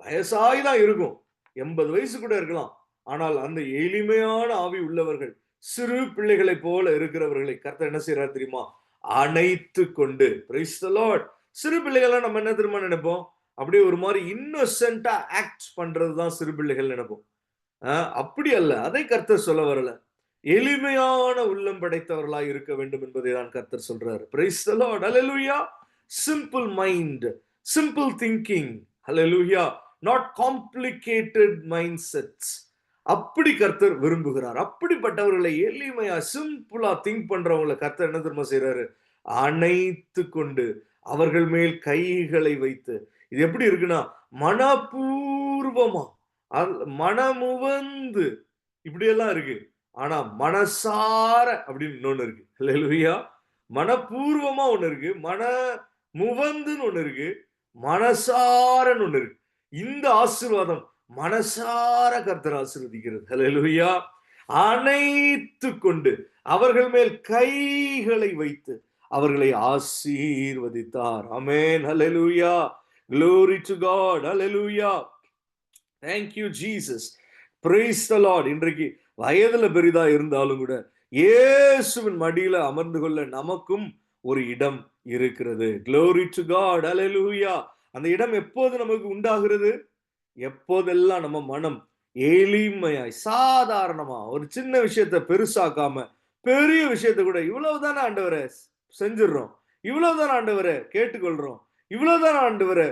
வயசாய்தான் இருக்கும், 80 வயசு கூட இருக்கலாம், ஆனால் அந்த எளிமையான ஆவி உள்ளவர்கள், சிறு பிள்ளைகளை போல இருக்கிறவர்களை கர்த்தர் என்ன செய்யறாரு தெரியுமா, அணைத்து கொண்டு. Praise the Lord. சிறு பிள்ளைகள் நம்ம என்ன தெரியுமா நினைப்போம், அப்படியே ஒரு மாதிரி இன்னோசென்ட்டா ஆக்ட் பண்றதுதான் சிறு பிள்ளைகள் நினைப்போம். அப்படி அல்ல, அதை கர்த்தர் சொல்ல வரல. எளிமையான உள்ளம் படைத்தவர்களாய் இருக்க வேண்டும் என்பதை தான் கர்த்தர் சொல்றாரு. Praise the Lord. Hallelujah. Simple mind, simple thinking. Hallelujah. Not complicated mindsets. அப்படி கர்த்தர் விரும்புகிறார். அப்படிப்பட்டவர்களை எளிமையா சிம்பிளா திங்க் பண்றவங்களை கர்த்தர் என்ன தெரியுமா செய்யறாரு, அணைத்து கொண்டு அவர்கள் மேல் கைகளை வைத்து. இது எப்படி இருக்குன்னா, மனப்பூர்வமா, மனமுவந்து இப்படியெல்லாம் இருக்கு. ஆனா மனசார அப்படின்னு இன்னொன்னு இருக்கு. ஹல்லேலூயா. மனப்பூர்வமா ஒண்ணு இருக்கு, மன முவந்துன்னு ஒண்ணு இருக்கு, மனசாரன்னு ஒண்ணு இருக்கு. இந்த ஆசீர்வாதம் மனசார கர்த்தர் ஆசீர்வதிக்கிறது. ஹல்லேலூயா. அணைத்து கொண்டு அவர்கள் மேல் கைகளை வைத்து அவர்களை ஆசீர்வதித்தார். ஆமென். ஹல்லேலூயா. Glory to God. Hallelujah. Thank you Jesus. Praise the Lord. இன்றைக்கு வயதுல பெரிதா இருந்தாலும் கூட இயேசுவின் மடியில அமர்ந்து கொள்ள நமக்கும் ஒரு இடம் இருக்கிறது. Glory to God. Hallelujah. அந்த இடம் எப்போது நமக்கு உண்டாகிறது, எப்போதெல்லாம் நம்ம மனம் எளிமையாய் சாதாரணமா ஒரு சின்ன விஷயத்தை பெருசாக்காம பெரிய விஷயத்தை கூட இவ்வளவுதானே ஆண்டவரே செஞ்சிடறோம், இவ்வளவுதானே ஆண்டவரே கேட்டுக்கொள்றோம், இவ்வளவுதானே ஆண்டவரே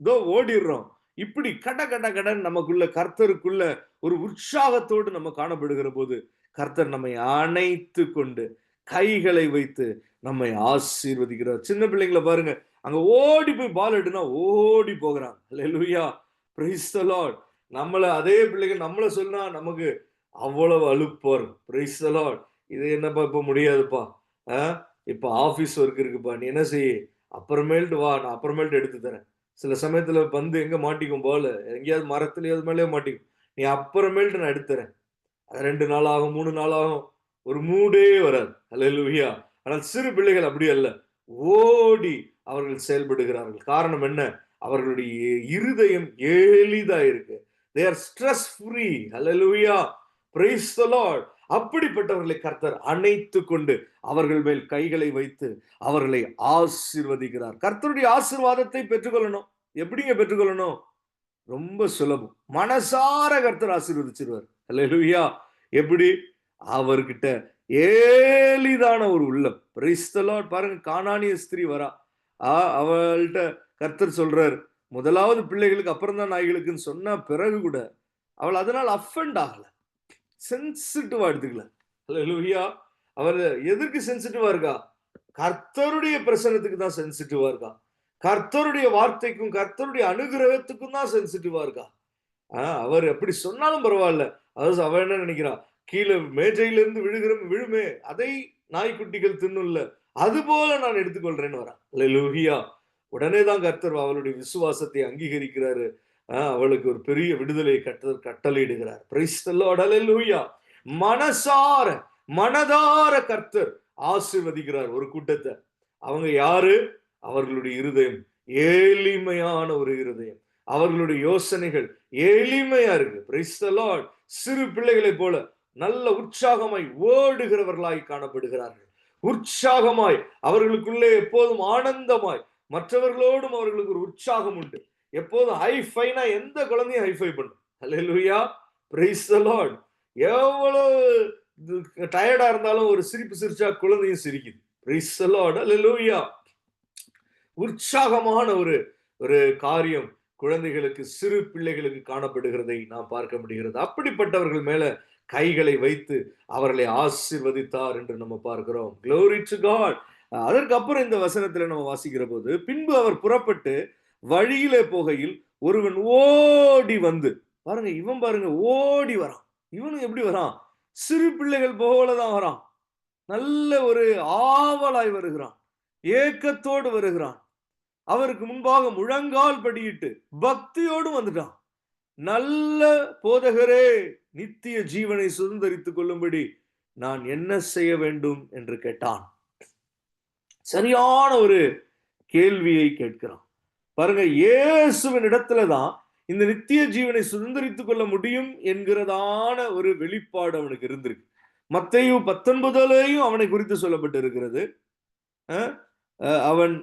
இதோ ஓடிடுறோம். இப்படி கட கட கடன் நமக்குள்ள கர்த்தருக்குள்ள ஒரு உற்சாகத்தோடு நம்ம காணப்படுகிற போது கர்த்தர் நம்மை அணைத்து கொண்டு கைகளை வைத்து நம்மை ஆசீர்வதிக்கிறார். சின்ன பிள்ளைங்களை பாருங்க, அங்க ஓடி போய் பால் எடுனா ஓடி போகிறாங்க. ஹல்லேலூயா. Praise the lord. நம்மள அதே பிள்ளைகள் நம்மள சொன்னா நமக்கு அவ்வளவு அலுப்பா இருக்கும். Praise the lord. இது என்னப்பா இப்ப முடியாதுப்பா, இப்ப ஆபீஸ் ஒர்க் இருக்குப்பா, நீ என்ன செய்ய, அப்புறமேல்ட்டு வா, நான் அப்புறமேல்ட்டு எடுத்து தரேன். சில சமயத்துல பந்து எங்க மாட்டிக்கும், போல எங்கேயாவது மரத்துலயாவது மேலேயே மாட்டிக்கும், நீ அப்புறமேல்ட்டு நான் எடுத்துறேன். 2 நாள் ஆகும், 3 நாள் ஆகும், ஒரு மூடே வராது. ஹல்லேலூயா. ஆனால் சிறு பிள்ளைகள் அப்படி அல்ல, ஓடி அவர்கள் செயல்படுகிறார்கள். காரணம் என்ன, அவர்களுடைய இருதயம் எளிதா இருக்கு. they are stress free. Hallelujah. praise the Lord. அப்படிப்பட்டவர்களை கர்த்தர் அணைத்து கொண்டு அவர்கள் மேல் கைகளை வைத்து அவர்களை ஆசீர்வதிக்கிறார். கர்த்தருடைய ஆசீர்வாதத்தை பெற்றுக்கொள்ளணும். எப்படிங்க பெற்றுக்கொள்ளணும், ரொம்ப சுலபம். மனசார கர்த்தர் ஆசீர்வதிச்சிருவார். ஹல்லேலூயா. எப்படி, அவர்கிட்ட எளிதான ஒரு உள்ளம். Price the Lord. பாருங்க, கானானிய ஸ்திரீ வரா, அவள்கிட்ட கர்த்தர் சொல்றார், முதலாவது பிள்ளைகளுக்கு அப்புறம் தான் நாய்களுக்குன்னு சொன்ன பிறகு கூட அவள் அதனால் அஃபெண்ட் ஆகல, சென்சிட்டிவா எடுத்துக்கல. ஹல்லேலூயா. அவர் எதற்கு சென்சிட்டிவா இருக்கா, கர்த்தருடைய பிரசன்னத்துக்கு தான் சென்சிட்டிவா இருக்கா. கர்த்தருடைய வார்த்தைக்கும் கர்த்தருடைய அனுகிரகத்துக்கும் தான் சென்சிட்டிவா இருக்கா. அவர் எப்படி சொன்னாலும் பரவாயில்ல. அதாவது அவன் என்ன நினைக்கிறான், கீழே மேஜையிலிருந்து விழுமே, அதை நாய்க்குட்டிகள் தின்னும்ல, அது போல நான் எடுத்துக்கொள்றேன்னு வரான். அல்லேலூயா. உடனே தான் கர்த்தர் அவளுடைய விசுவாசத்தை அங்கீகரிக்கிறாரு. அவளுக்கு ஒரு பெரிய விடுதலை கட்டளையிடுகிறார். Praise the Lord. அல்லேலூயா. மனசார மனதார கர்த்தர் ஆசீர்வதிக்கிறார் ஒரு கூட்டத்தை. அவங்க யாரு? அவர்களுடைய இருதயம் எளிமையான ஒரு இருதயம். அவர்களுடைய யோசனைகள் எளிமையா இருக்கு. Price the Lord. சிறு பிள்ளைகளைப் போல நல்ல உற்சாகமாய் ஓடுகிறவர்களாய் காணப்படுகிறார்கள். உற்சாகமாய் அவர்களுக்குள்ளே எப்போதும் ஆனந்தமாய், மற்றவர்களோடும் அவர்களுக்கு ஒரு உற்சாகம் உண்டு. எப்போதும் ஹைஃபைனா எந்த குழந்தையும் ஹைஃபை பண்ணும். அல்லேலூயா. Praise the Lord. எவ்வளவு டயர்டா இருந்தாலும் ஒரு சிரிப்பு சிரிச்சா குழந்தையும் சிரிக்குது. Praise the Lord. அல்லேலூயா. உற்சாகமான ஒரு ஒரு காரியம் குழந்தைகளுக்கு, சிறு பிள்ளைகளுக்கு காணப்படுகிறதை நாம் பார்க்க முடிகிறது. அப்படிப்பட்டவர்கள் மேல கைகளை வைத்து அவர்களை ஆசீர்வதித்தார் என்று நம்ம பார்க்கிறோம். Glory to God. அதற்கு அப்புறம் இந்த வசனத்துல நம்ம வாசிக்கிற போது, பின்பு அவர் புறப்பட்டு வழியிலே போகையில் ஒருவன் ஓடி வந்து, பாருங்க இவன் பாருங்க ஓடி வரான். இவனும் எப்படி வரான்? சிறு பிள்ளைகள் போலதான் வரான். நல்ல ஒரு ஆவலாய் வருகிறான், ஏக்கத்தோடு வருகிறான். அவருக்கு முன்பாக முழங்கால் படியிட்டு பக்தியோடு வந்துட்டான். நல்ல போதகரே, நித்திய ஜீவனை சுதந்தரித்துக் கொள்ளும்படி நான் என்ன செய்ய வேண்டும் என்று கேட்டான். சரியான ஒரு கேள்வியை கேட்கிறான். பாருங்க, இயேசுவின் இடத்துலதான் இந்த நித்திய ஜீவனை சுதந்தரித்துக் கொள்ள முடியும் என்கிறதான ஒரு வெளிப்பாடு அவனுக்கு இருந்திருக்கு. மத்தேயு 19 அவனை குறித்து சொல்லப்பட்டு இருக்கிறது. அவன்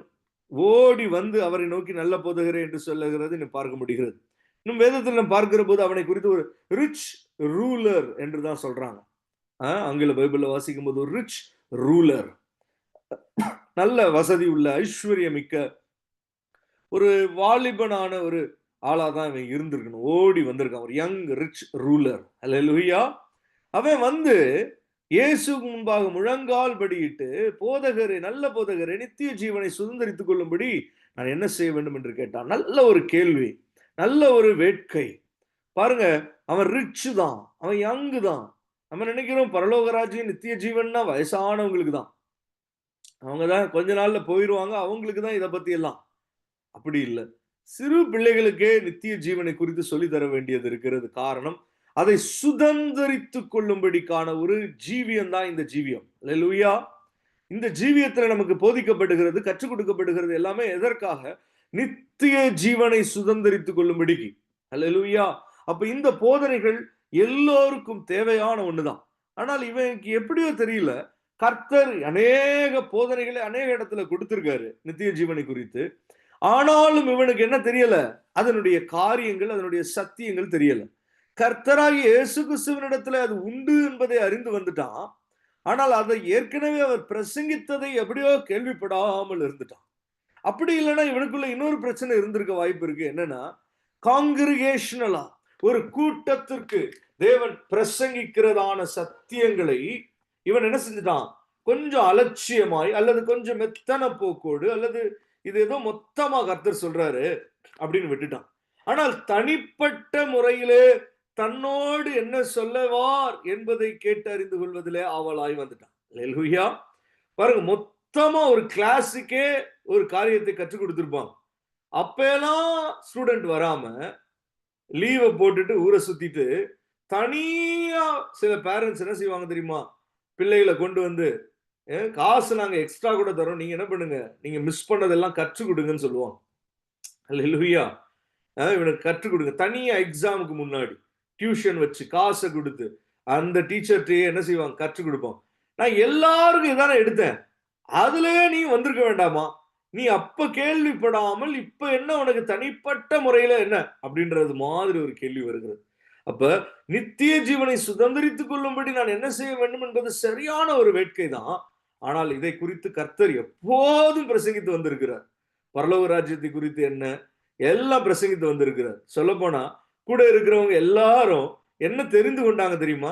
ஓடி வந்து அவரை நோக்கி நல்ல போதகரே என்று சொல்லுகிறது பார்க்க முடிகிறது. இன்னும் வேதத்தில் நம்ம பார்க்கிற போது அவனை குறித்து ஒரு ரிச் ரூலர் என்று தான் சொல்றாங்க. ஆங்கில பைபிள்ல வாசிக்கும் போது ஒரு ரிச் ரூலர், நல்ல வசதி உள்ள ஐஸ்வர்யமிக்க ஒரு வாலிபனான ஒரு ஆளாதான் இவன் இருந்திருக்கணும். ஓடி வந்திருக்கான், ஒரு யங் ரிச் ரூலர். அல்லேலூயா. அவன் வந்து இயேசுக்கு முன்பாக முழங்கால் படியிட்டு, போதகரே, நல்ல போதகரே, நித்திய ஜீவனை சுதந்தரித்துக் கொள்ளும்படி நான் என்ன செய்ய வேண்டும் என்று கேட்டான். நல்ல ஒரு கேள்வி, நல்ல ஒரு வேட்கை. பாருங்க, அவன் ரிச் தான், அவன் யங்கு தான். நம்ம நினைக்கிறோம் பரலோக ராஜ்யம் நித்திய ஜீவன்னா வயசானவங்களுக்கு தான், அவங்க தான் கொஞ்ச நாள்ல போயிடுவாங்க, அவங்களுக்கு தான் இதை பத்தி எல்லாம். அப்படி இல்லை, சிறு பிள்ளைகளுக்கே நித்திய ஜீவனை குறித்து சொல்லி தர வேண்டியது இருக்கிறது. காரணம், அதை சுதந்தரித்துக் கொள்ளும்படிக்கான ஒரு ஜீவியம் தான் இந்த ஜீவியம். அல்லேலூயா. இந்த ஜீவியத்துல நமக்கு போதிக்கப்படுகிறது, கற்றுக் கொடுக்கப்படுகிறது எல்லாமே எதற்காக? நித்திய ஜீவனை சுதந்தரித்துக் கொள்ளும்படிக்கு. அல்லேலூயா. அப்ப இந்த போதனைகள் எல்லோருக்கும் தேவையான ஒண்ணுதான். ஆனால் இவனுக்கு எப்படியோ தெரியல, கர்த்தர் அநேக போதனைகளை அநேக இடத்துல கொடுத்திருக்காரு நித்திய ஜீவனை குறித்து. ஆனாலும் இவனுக்கு என்ன தெரியல? அதனுடைய காரியங்கள், அதனுடைய சத்தியங்கள் தெரியல. கர்த்தராகிய இயேசு கிறிஸ்துவினிடத்துல அது உண்டு என்பதை அறிந்து வந்துட்டான். ஆனால் அதை ஏற்கனவே அவர் பிரசங்கித்ததை எப்படியோ கேள்விப்படாமல் இருந்துட்டான். அப்படி இல்லைன்னா இவனுக்குள்ள இன்னொரு பிரச்சனை இருந்திருக்க வாய்ப்பு இருக்கு. என்னன்னா, காங்கிரிகேஷனலா ஒரு கூட்டத்திற்கு தேவன் பிரசங்கிக்கிறதான சத்தியங்களை இவன் என்ன செஞ்சுட்டான்? கொஞ்சம் அலட்சியமாய், அல்லது கொஞ்சம் மெத்தன போக்கோடு, அல்லது இது ஏதோ மொத்தமா கர்த்தர் சொல்றாரு அப்படின்னு விட்டுட்டான். ஆனால் தனிப்பட்ட முறையிலே தன்னோடு என்ன சொல்லவார் என்பதை கேட்டு அறிந்து கொள்வதிலே ஆவலாய் வந்துட்டான். அல்லேலூயா. பாருங்க, மொத்தமா ஒரு கிளாஸுக்கே ஒரு காரியத்தை கற்றுக் கொடுத்திருப்பாங்க. அப்பெல்லாம் ஸ்டூடெண்ட் வராம லீவை போட்டுட்டு ஊரை சுத்திட்டு தனியா சில பேரண்ட்ஸ் என்ன செய்வாங்க தெரியுமா? பிள்ளைகளை கொண்டு வந்து, காசு நாங்க எக்ஸ்ட்ரா கூட தரோம், நீங்க என்ன பண்ணுங்க, நீங்க மிஸ் பண்ணதெல்லாம் கற்றுக் கொடுங்கன்னு சொல்லுவாங்க. அல்லேலூயா. இவனுக்கு கற்றுக் கொடுங்க. தனியா எக்ஸாமுக்கு முன்னாடி டியூஷன் வச்சு காசை கொடுத்து அந்த டீச்சர்கிட்டயே என்ன செய்வாங்க? கற்றுக் கொடுப்போம். நான் எல்லாருக்கும் இதானே எடுத்தேன், அதுலயே நீ வந்திருக்க வேண்டாமா? நீ அப்ப கேள்விப்படாமல் இப்ப என்ன உனக்கு தனிப்பட்ட முறையில என்ன அப்படின்றது மாதிரி ஒரு கேள்வி வருகிறது. அப்ப நித்திய ஜீவனை சுதந்திரித்துக் கொள்ளும்படி நான் என்ன செய்ய வேண்டும் என்பது சரியான ஒரு வேட்கை தான். ஆனால் இதை குறித்து கர்த்தர் எப்போதும் பிரசங்கித்து வந்திருக்கிறார். பரலோக ராஜ்யத்தை குறித்து என்ன எல்லாம் பிரசங்கித்து வந்திருக்கிறார். சொல்ல போனா கூட இருக்கிறவங்க எல்லாரும் என்ன தெரிந்து கொண்டாங்க தெரியுமா?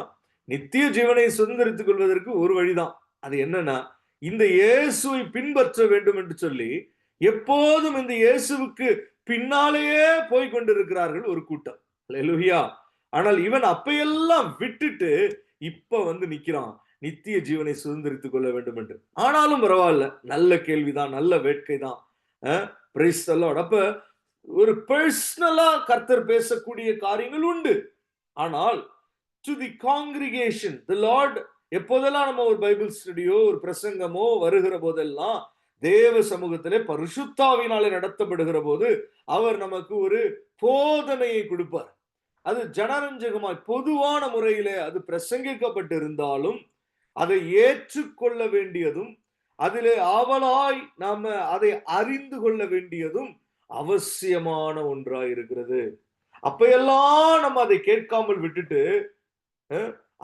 நித்திய ஜீவனை சுதந்திரித்துக் கொள்வதற்கு ஒரு வழிதான். அது என்னன்னா, இந்த இயேசுவை பின்பற்ற வேண்டும் என்று சொல்லி எப்போதும் இந்த இயேசுவுக்கு பின்னாலேயே போய் கொண்டிருக்கிறார்கள் ஒரு கூட்டம். அல்லேலூயா. ஆனால் இவன் அப்பையெல்லாம் விட்டுட்டு இப்ப வந்து நிக்கிறான், நித்திய ஜீவனை சுதந்திரித்துக் கொள்ள வேண்டும் என்று. ஆனாலும் பரவாயில்ல, நல்ல கேள்விதான், நல்ல வேட்கை தான். Price the Lord. அப்ப ஒரு பர்சனலா கர்த்தர் பேசக்கூடிய காரியங்கள் உண்டு. ஆனால் to the congregation the Lord, எப்போதெல்லாம் நம்ம ஒரு பைபிள் ஸ்டடியோ ஒரு பிரசங்கமோ வருகிற போதெல்லாம் தேவ சமூகத்திலே பரிசுத்தாவினாலே நடத்தப்படுகிற போது அவர் நமக்கு ஒரு போதனையை கொடுப்பார். அது ஜனரஞ்சகமாய் பொதுவான முறையிலே அது பிரசங்கிக்கப்பட்டிருந்தாலும் அதை ஏற்றுக்கொள்ள வேண்டியதும், அதிலே ஆவலாய் நாம அதை அறிந்து கொள்ள வேண்டியதும் அவசியமான ஒன்றாய் இருக்கிறது. அப்பெல்லாம் நம்ம அதை கேட்காமல் விட்டுட்டு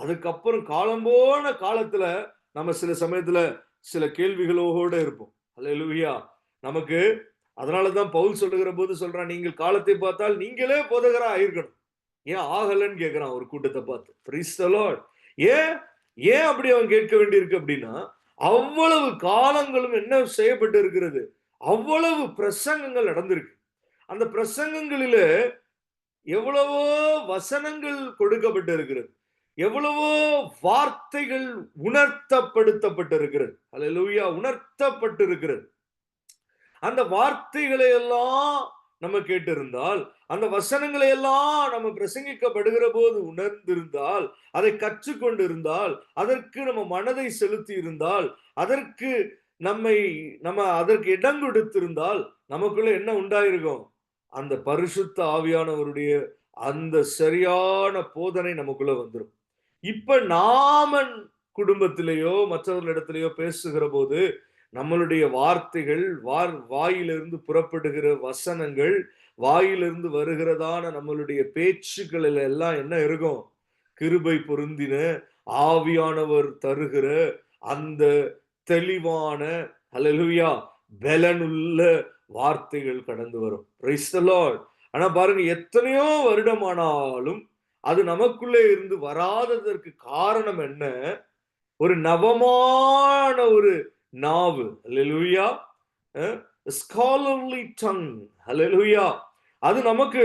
அதுக்கப்புறம் காலம் போன காலத்துல நம்ம சில சமயத்துல சில கேள்விகளோட இருப்போம். அல்லேலூயா. நமக்கு அதனாலதான் பவுல் சொல்லுகிற போது சொல்றான், நீங்கள் காலத்தை பார்த்தால் நீங்களே போதகரா ஆயிருக்கணும். ஏன் ஆகலன்னு கேட்கிறான் ஒரு கூட்டத்தை பார்த்து. Price the Lord. ஏன் ஏன் அப்படி அவன் கேட்க வேண்டியிருக்கு அப்படின்னா, அவ்வளவு காலங்களும் என்ன செய்யப்பட்டு இருக்கிறது, அவ்வளவு பிரசங்கங்கள் நடந்திருக்கு. அந்த பிரசங்கங்களில எவ்வளவோ வசனங்கள் கொடுக்கப்பட்டு இருக்கிறது, எவ்வளவோ வார்த்தைகள் உணர்த்தப்படுத்தப்பட்டிருக்கிறது. அல்லேலூயா. உணர்த்தப்பட்டிருக்கிறது. அந்த வார்த்தைகளை எல்லாம் நம்ம கேட்டிருந்தால், அந்த வசனங்களை எல்லாம் நம்ம பிரசங்கிக்கப்படுகிற போது உணர்ந்திருந்தால், அதை கற்றுக்கொண்டிருந்தால், அதற்கு நம்ம மனதை செலுத்தி இருந்தால், அதற்கு நம்ம அதற்கு இடம் கொடுத்திருந்தால், நமக்குள்ள என்ன உண்டாயிருக்கும்? அந்த பரிசுத்த ஆவியானவருடைய அந்த சரியான போதனை நமக்குள்ள வந்துடும். இப்ப நாம குடும்பத்திலேயோ மற்றவர்களிடத்திலேயோ பேசுகிற போது நம்மளுடைய வார்த்தைகள், வாயிலிருந்து புறப்படுகிற வசனங்கள், வாயிலிருந்து வருகிறதான நம்மளுடைய பேச்சுக்களில் எல்லாம் என்ன இருக்கும்? கிருபை பொருந்தின ஆவியானவர் தருகிற அந்த தெளிவான அல்லேலூயா பலனுள்ள வார்த்தைகள் கடந்து வரும். Price the Lord. ஆனா பாருங்க, எத்தனையோ வருடமானாலும் அது நமக்குள்ளே இருந்து வராததற்கு காரணம் என்ன? ஒரு நவமான ஒரு நாவு. அல்லேலூயா. Scholarly tongue. அல்லேலூயா. அது நமக்கு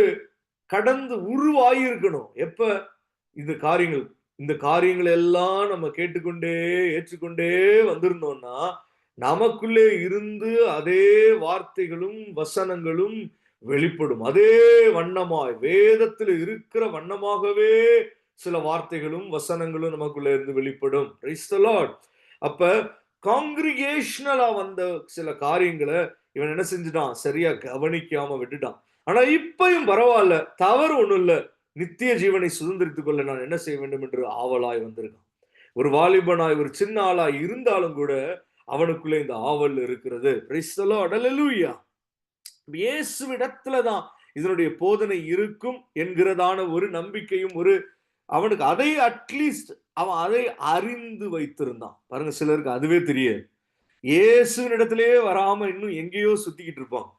கடந்து உருவாயிருக்கணும். எப்ப இந்த காரியங்கள் எல்லாம் நம்ம கேட்டுக்கொண்டே ஏற்றுக்கொண்டே வந்திருந்தோம்னா, நமக்குள்ளே இருந்து அதே வார்த்தைகளும் வசனங்களும் வெளிப்படும். அதே வண்ணமாய் வேதத்தில் இருக்கிற வண்ணமாகவே சில வார்த்தைகளும் வசனங்களும் நமக்குள்ள இருந்து வெளிப்படும். Price the Lord. அப்ப காங்கிரிகேஷனலா வந்த சில காரியங்களை இவன் என்ன செஞ்சுட்டான்? சரியா கவனிக்காம விட்டுட்டான். ஆனா இப்பயும் பரவாயில்ல, தவறு ஒண்ணும் இல்ல, நித்திய ஜீவனை சுதந்திரித்துக் கொள்ள நான் என்ன செய்ய வேண்டும் என்று ஆவலாய் வந்திருக்கான். ஒரு வாலிபனாய் ஒரு சின்ன ஆளாய் இருந்தாலும் கூட அவனுக்குள்ள இந்த ஆவல் இருக்கிறது. Price the Lord. அல்லேலூயா. இயேசுவிடத்துலதான் இதனுடைய போதனை இருக்கும் என்கிறதான ஒரு நம்பிக்கையும் ஒரு அவனுக்கு அதை அட்லீஸ்ட் அவன் அதை அறிந்து வைத்திருந்தான். பாருங்க, சிலருக்கு அதுவே தெரியாது. இயேசுவின் இடத்திலேயே வராம இன்னும் எங்கேயோ சுத்திக்கிட்டு இருப்பான்.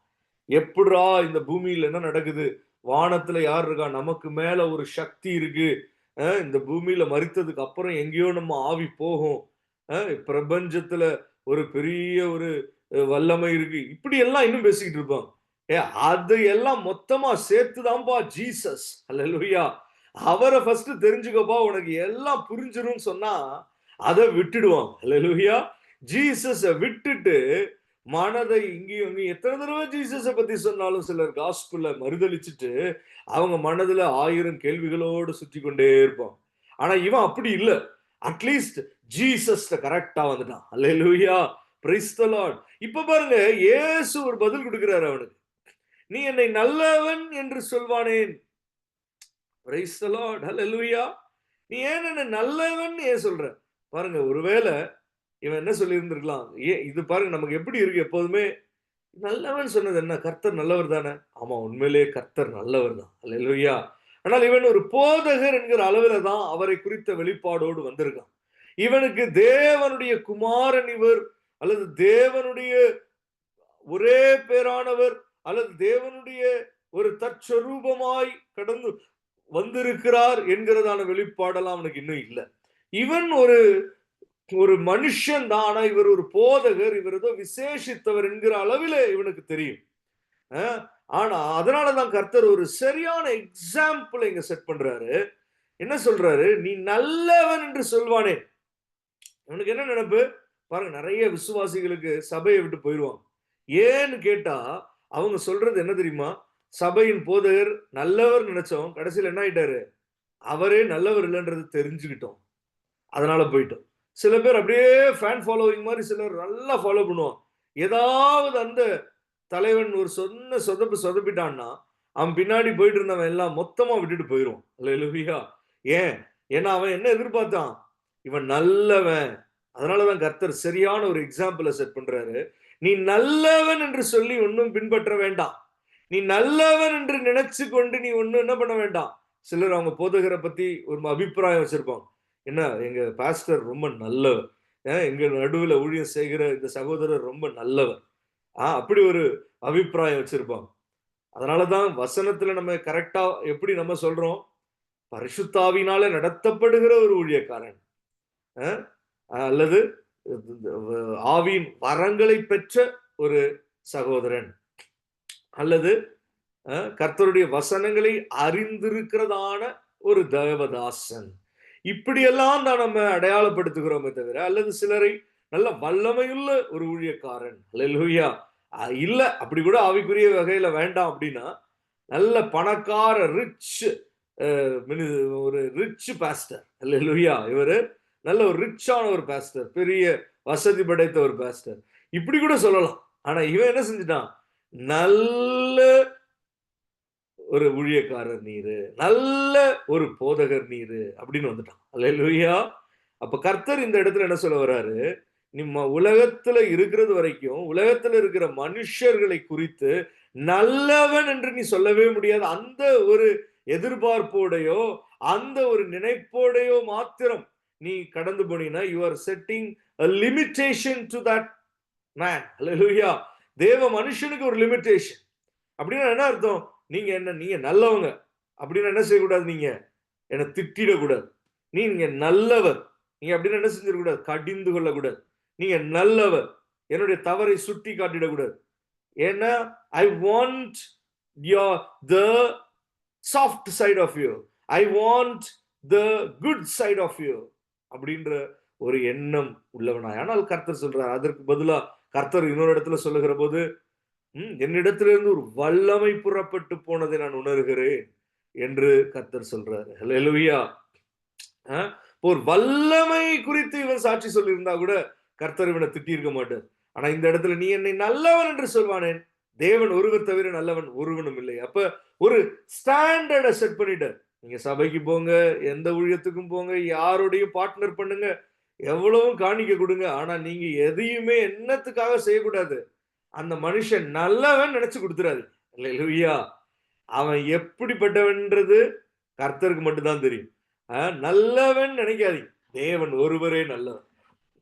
எப்படிரா இந்த பூமியில என்ன நடக்குது, வானத்துல யார் இருக்கா, நமக்கு மேல ஒரு சக்தி இருக்கு, இந்த பூமியில மரித்ததுக்கு அப்புறம் எங்கேயோ நம்ம ஆவி போகும், பிரபஞ்சத்துல ஒரு பெரிய ஒரு வல்லமை இருக்கு, இப்படி எல்லாம் இன்னும் பேசிக்கிட்டு இருப்பான். அது எல்லாம் மொத்தமா சேர்த்துதான்பா ஜீசஸ். அல்லேலூயா. அவரை ஃபர்ஸ்ட் தெரிஞ்சுக்கப்பா, உனக்கு எல்லாம் புரிஞ்சிரும் சொன்னா அதை விட்டுடுவான். அல்லேலூயா. ஜீசஸ விட்டுட்டு மனதை இங்கேயும் இங்கேயும் எத்தனை தடவை ஜீசஸ பத்தி சொன்னாலும் சிலர் காஸ்பல்ல மறுதளிச்சுட்டு அவங்க மனதுல 1000 கேள்விகளோடு சுற்றி கொண்டே இருப்பான். ஆனா இவன் அப்படி இல்லை. அட்லீஸ்ட் ஜீசஸ் கரெக்டா வந்துட்டான். அல்லேலூயா. Praise the Lord. இப்ப பாருங்க, இயேசு ஒரு பதில் கொடுக்கிறாரு அவனுக்கு. நீ என்னை நல்லவன் என்று சொல்வானேன். Price the Lord. அல்லேலூயா. நீ ஏன் என்ன நல்லவன் ஏன் சொல்ற? பாருங்க, ஒருவேளை இவன் என்ன சொல்லி இருந்திருக்கலாம், இது பாருங்க நமக்கு எப்படி இருக்கு, எப்போதுமே நல்லவன் சொன்னது என்ன, கர்த்தர் நல்லவர் தானே. ஆமா, உண்மையிலேயே கர்த்தர் நல்லவர் தான். அல்லேலூயா. ஆனால் இவன் ஒரு போதகர் என்கிற அளவுல தான் அவரை குறித்த வெளிப்பாடோடு வந்திருக்கான். இவனுக்கு தேவனுடைய குமாரன் இவர், அல்லது தேவனுடைய ஒரே பேரானவர், அல்லது தேவனுடைய ஒரு தற்சரூபமாய் கடந்து வந்திருக்கிறார் என்கிறதான வெளிப்பாடெல்லாம் அவனுக்கு இன்னும் இல்லை. இவன் ஒரு ஒரு மனுஷன் தான், ஆனா இவர் ஒரு போதகர், இவர் ஏதோ விசேஷித்தவர் என்கிற அளவில் இவனுக்கு தெரியும். ஆனா அதனாலதான் கர்த்தர் ஒரு சரியான எக்ஸாம்பிள் இங்க செட் பண்றாரு. என்ன சொல்றாரு? நீ நல்லவன் என்று சொல்வானே. இவனுக்கு என்ன நினைப்பு பாருங்க, நிறைய விசுவாசிகளுக்கு சபையை விட்டு போயிருவாங்க. ஏன்னு கேட்டா அவங்க சொல்றது என்ன தெரியுமா? சபையின் போதகர் நல்லவர் நினைச்சோம், கடைசியில் என்ன ஆயிட்டாரு? அவரே நல்லவர் இல்லைன்றது தெரிஞ்சுக்கிட்டோம், அதனால போயிட்டோம். சில பேர் அப்படியே ஃபேன் ஃபாலோவிங் மாதிரி சிலர் நல்லா ஃபாலோ பண்ணுவான். ஏதாவது அந்த தலைவன் ஒரு சொதப்பிட்டான்னா அவன் பின்னாடி போயிட்டு இருந்தவன் எல்லாம் மொத்தமா விட்டுட்டு போயிரும். அல்லேலூயா. ஏன்? ஏன்னா அவன் என்ன எதிர்பார்த்தான்? இவன் நல்லவன். அதனாலதான் கர்த்தர் சரியான ஒரு எக்ஸாம்பிளை செட் பண்றாரு. நீ நல்லவன் என்று சொல்லி ஒன்னும் பின்பற்ற வேண்டாம். நீ நல்லவன் என்று நினைச்சு கொண்டு நீ ஒன்னும் என்ன பண்ண வேண்டாம். சிலர் அவங்க போதகரை பத்தி ஒரு அபிப்பிராயம் வச்சிருப்பாங்க. என்ன, எங்க பாஸ்டர் ரொம்ப நல்லவர், எங்க நடுவில் ஊழியம் செய்கிற இந்த சகோதரர் ரொம்ப நல்லவர், அப்படி ஒரு அபிப்பிராயம் வச்சிருப்பாங்க. அதனாலதான் வசனத்துல நம்ம கரெக்டா எப்படி நம்ம சொல்றோம்? பரிசுத்தாவினால நடத்தப்படுகிற ஒரு ஊழியக்காரன், அல்லது ஆவியின் வரங்களை பெற்ற ஒரு சகோதரன், அல்லது கர்த்தருடைய வசனங்களை அறிந்திருக்கிறதான ஒரு தேவதாசன், இப்படியெல்லாம் தான் நம்ம அடையாளப்படுத்துகிறோமே தவிர, அல்லது சிலரை நல்ல வல்லமையுள்ள ஒரு ஊழியக்காரன், அல்லேலூயா, இல்ல அப்படி கூட ஆவிக்குரிய வகையில வேண்டாம் அப்படின்னா, நல்ல பணக்கார ரிச் ஒரு ரிச் பாஸ்டர், அல்லேலூயா, இவரு நல்ல ஒரு ரிச்சான ஒரு பாஸ்டர், பெரிய வசதி படைத்த ஒரு பாஸ்டர், இப்படி கூட சொல்லலாம். ஆனா இவன் என்ன செஞ்சுட்டான்? நல்ல ஒரு ஊழியக்காரர் நீரு, நல்ல ஒரு போதகர் நீரு அப்படின்னு வந்துட்டான். அல்லேலூயா. அப்ப கர்த்தர் இந்த இடத்துல என்ன சொல்ல வர்றாரு? நம்ம உலகத்துல இருக்கிறது வரைக்கும் உலகத்துல இருக்கிற மனுஷர்களை குறித்து நல்லவன் என்று நீ சொல்லவே முடியாது. அந்த ஒரு எதிர்பார்ப்போடையோ அந்த ஒரு நினைப்போடையோ மாத்திரம் நீ கடந்து போனீங்கன்னா, you are setting a limitation to that man. அல்லேலூயா. தேவ மனுஷனுக்கு ஒரு லிமிட்டேஷன். அப்படின்னா என்ன அர்த்தம்? நீங்க நல்லவங்க அப்படின்னு என்ன செய்யக்கூடாது? நீங்க என்ன திட்டிடக்கூடாது. நீங்க நல்லவர், நீங்க அப்படின்னு என்ன செஞ்சிடக்கூடாது? கடிந்து கொள்ளக்கூடாது. நீங்க நல்லவர், என்னுடைய தவறை சுட்டி காட்டிடக்கூடாது. ஏன்னா I want the soft side of you, I want the good side of you அப்படின்ற ஒரு எண்ணம் உள்ளவனாய். ஆனால் கர்த்தர் சொல்றார், அதற்கு பதிலா கர்த்தர் இன்னொரு இடத்துல சொல்லுகிற போது, என்னிடத்திலிருந்து ஒரு வல்லமை புறப்பட்டு போனதை நான் உணர்கிறேன் என்று கர்த்தர் சொல்றாரு. அல்லேலூயா. ஒரு வல்லமை குறித்து இவன் சாட்சி சொல்லியிருந்தா கூட கர்த்தர் இவனை திட்டி இருக்க மாட்டார். ஆனா இந்த இடத்துல நீ என்னை நல்லவன் என்று சொல்வானேன், தேவன் ஒருவர் தவிர நல்லவன் ஒருவனும் இல்லை. அப்ப ஒரு ஸ்டாண்டர்டை செட் பண்ணிட்டார். நீங்க சபைக்கு போங்க, எந்த ஊழியத்துக்கும் போங்க, யாரோடையும் பார்ட்னர் பண்ணுங்க, எவ்வளவும் காணிக்க கொடுங்க, ஆனா நீங்க எதையுமே என்னத்துக்காக செய்யக்கூடாது? அந்த மனுஷன் நல்லவன் நினைச்சு கொடுத்துறாரு. அல்லேலூயா. அவன் எப்படிப்பட்டவன்றது கர்த்தருக்கு மட்டும்தான் தெரியும். நல்லவன் நினைக்காதீங்க, தேவன் ஒருவரே நல்லவன்.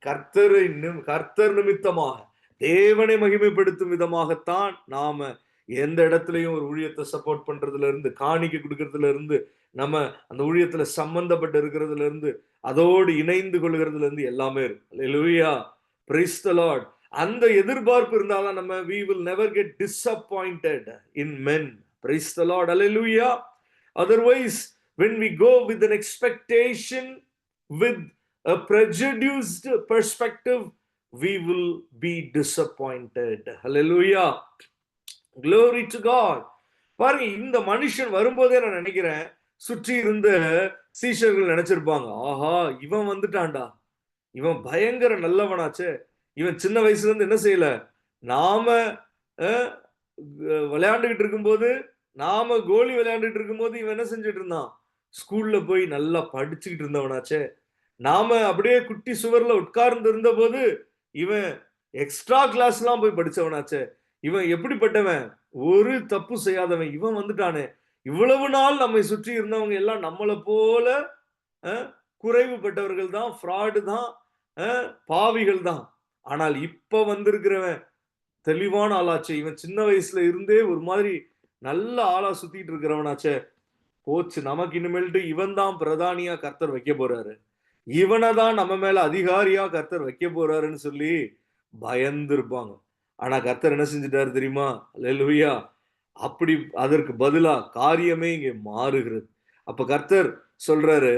கர்த்தர் நிமித்தமாக தேவனை மகிமைப்படுத்தும் விதமாகத்தான் நாம எந்த இடத்துலயும் ஒரு ஊழியத்தை சப்போர்ட் பண்றதுல இருந்து, காணிக்க கொடுக்கறதுல இருந்து, நம்ம அந்த ஊழியத்துல சம்பந்தப்பட்டு இருக்கிறதுல இருந்து, அதோடு இணைந்து கொள்கிறதுல இருந்து எல்லாமே இருக்கு. அல்லேலூயா. Praise the Lord. அந்த எதிர்பார்ப்பு இருந்தாதான் நம்ம we will never get disappointed in men. Praise the Lord. Hallelujah. Otherwise, when we go with an expectation, with a prejudiced perspective, we will be disappointed. Hallelujah. Glory to God. பாருங்க, இந்த மனுஷன் வரும்போதே நான் நினைக்கிறேன், சுற்றி இருந்த சீஷர்கள் நினைச்சிருப்பாங்க, ஆஹா இவன் வந்துட்டான்டா, இவன் பயங்கர நல்லவனாச்சே, இவன் சின்ன வயசுல இருந்து என்ன செய்யல, நாம விளையாண்டுகிட்டு இருக்கும்போது, நாம கோலி விளையாண்டுட்டு இருக்கும்போது இவன் என்ன செஞ்சுட்டு இருந்தான்? ஸ்கூல்ல போய் நல்லா படிச்சுக்கிட்டு இருந்தவனாச்சே. நாம அப்படியே குட்டி சுவர்ல உட்கார்ந்து இருந்த போது இவன் எக்ஸ்ட்ரா கிளாஸ் எல்லாம் போய் படிச்சவனாச்சே. இவன் எப்படிப்பட்டவன்? ஒரு தப்பு செய்யாதவன். இவன் வந்துட்டானே. இவ்வளவு நாள் நம்மை சுற்றி இருந்தவங்க எல்லாம் நம்மளை போல குறைவுபட்டவர்கள் தான், ஃப்ராடு தான், பாவிகள் தான். ஆனால் இப்ப வந்திருக்கிறவன் தெளிவான ஆளாச்சே. இவன் சின்ன வயசுல இருந்தே ஒரு மாதிரி நல்ல ஆளா சுத்திட்டு இருக்கிறவனாச்சே. போச்சு, நமக்கு இனிமேல்ட்டு இவன் தான் பிரதானியா கர்த்தர் வைக்க போறாரு. இவனை தான் நம்ம மேல அதிகாரியா கர்த்தர் வைக்க போறாருன்னு சொல்லி பயந்து இருப்பாங்க. ஆனா கர்த்தர் என்ன செஞ்சுட்டாரு தெரியுமா? அல்லேலூயா! அப்படி அதற்கு பதிலா காரியமே இங்கே மாறுகிறது. அப்ப கர்த்தர் சொல்றாரு,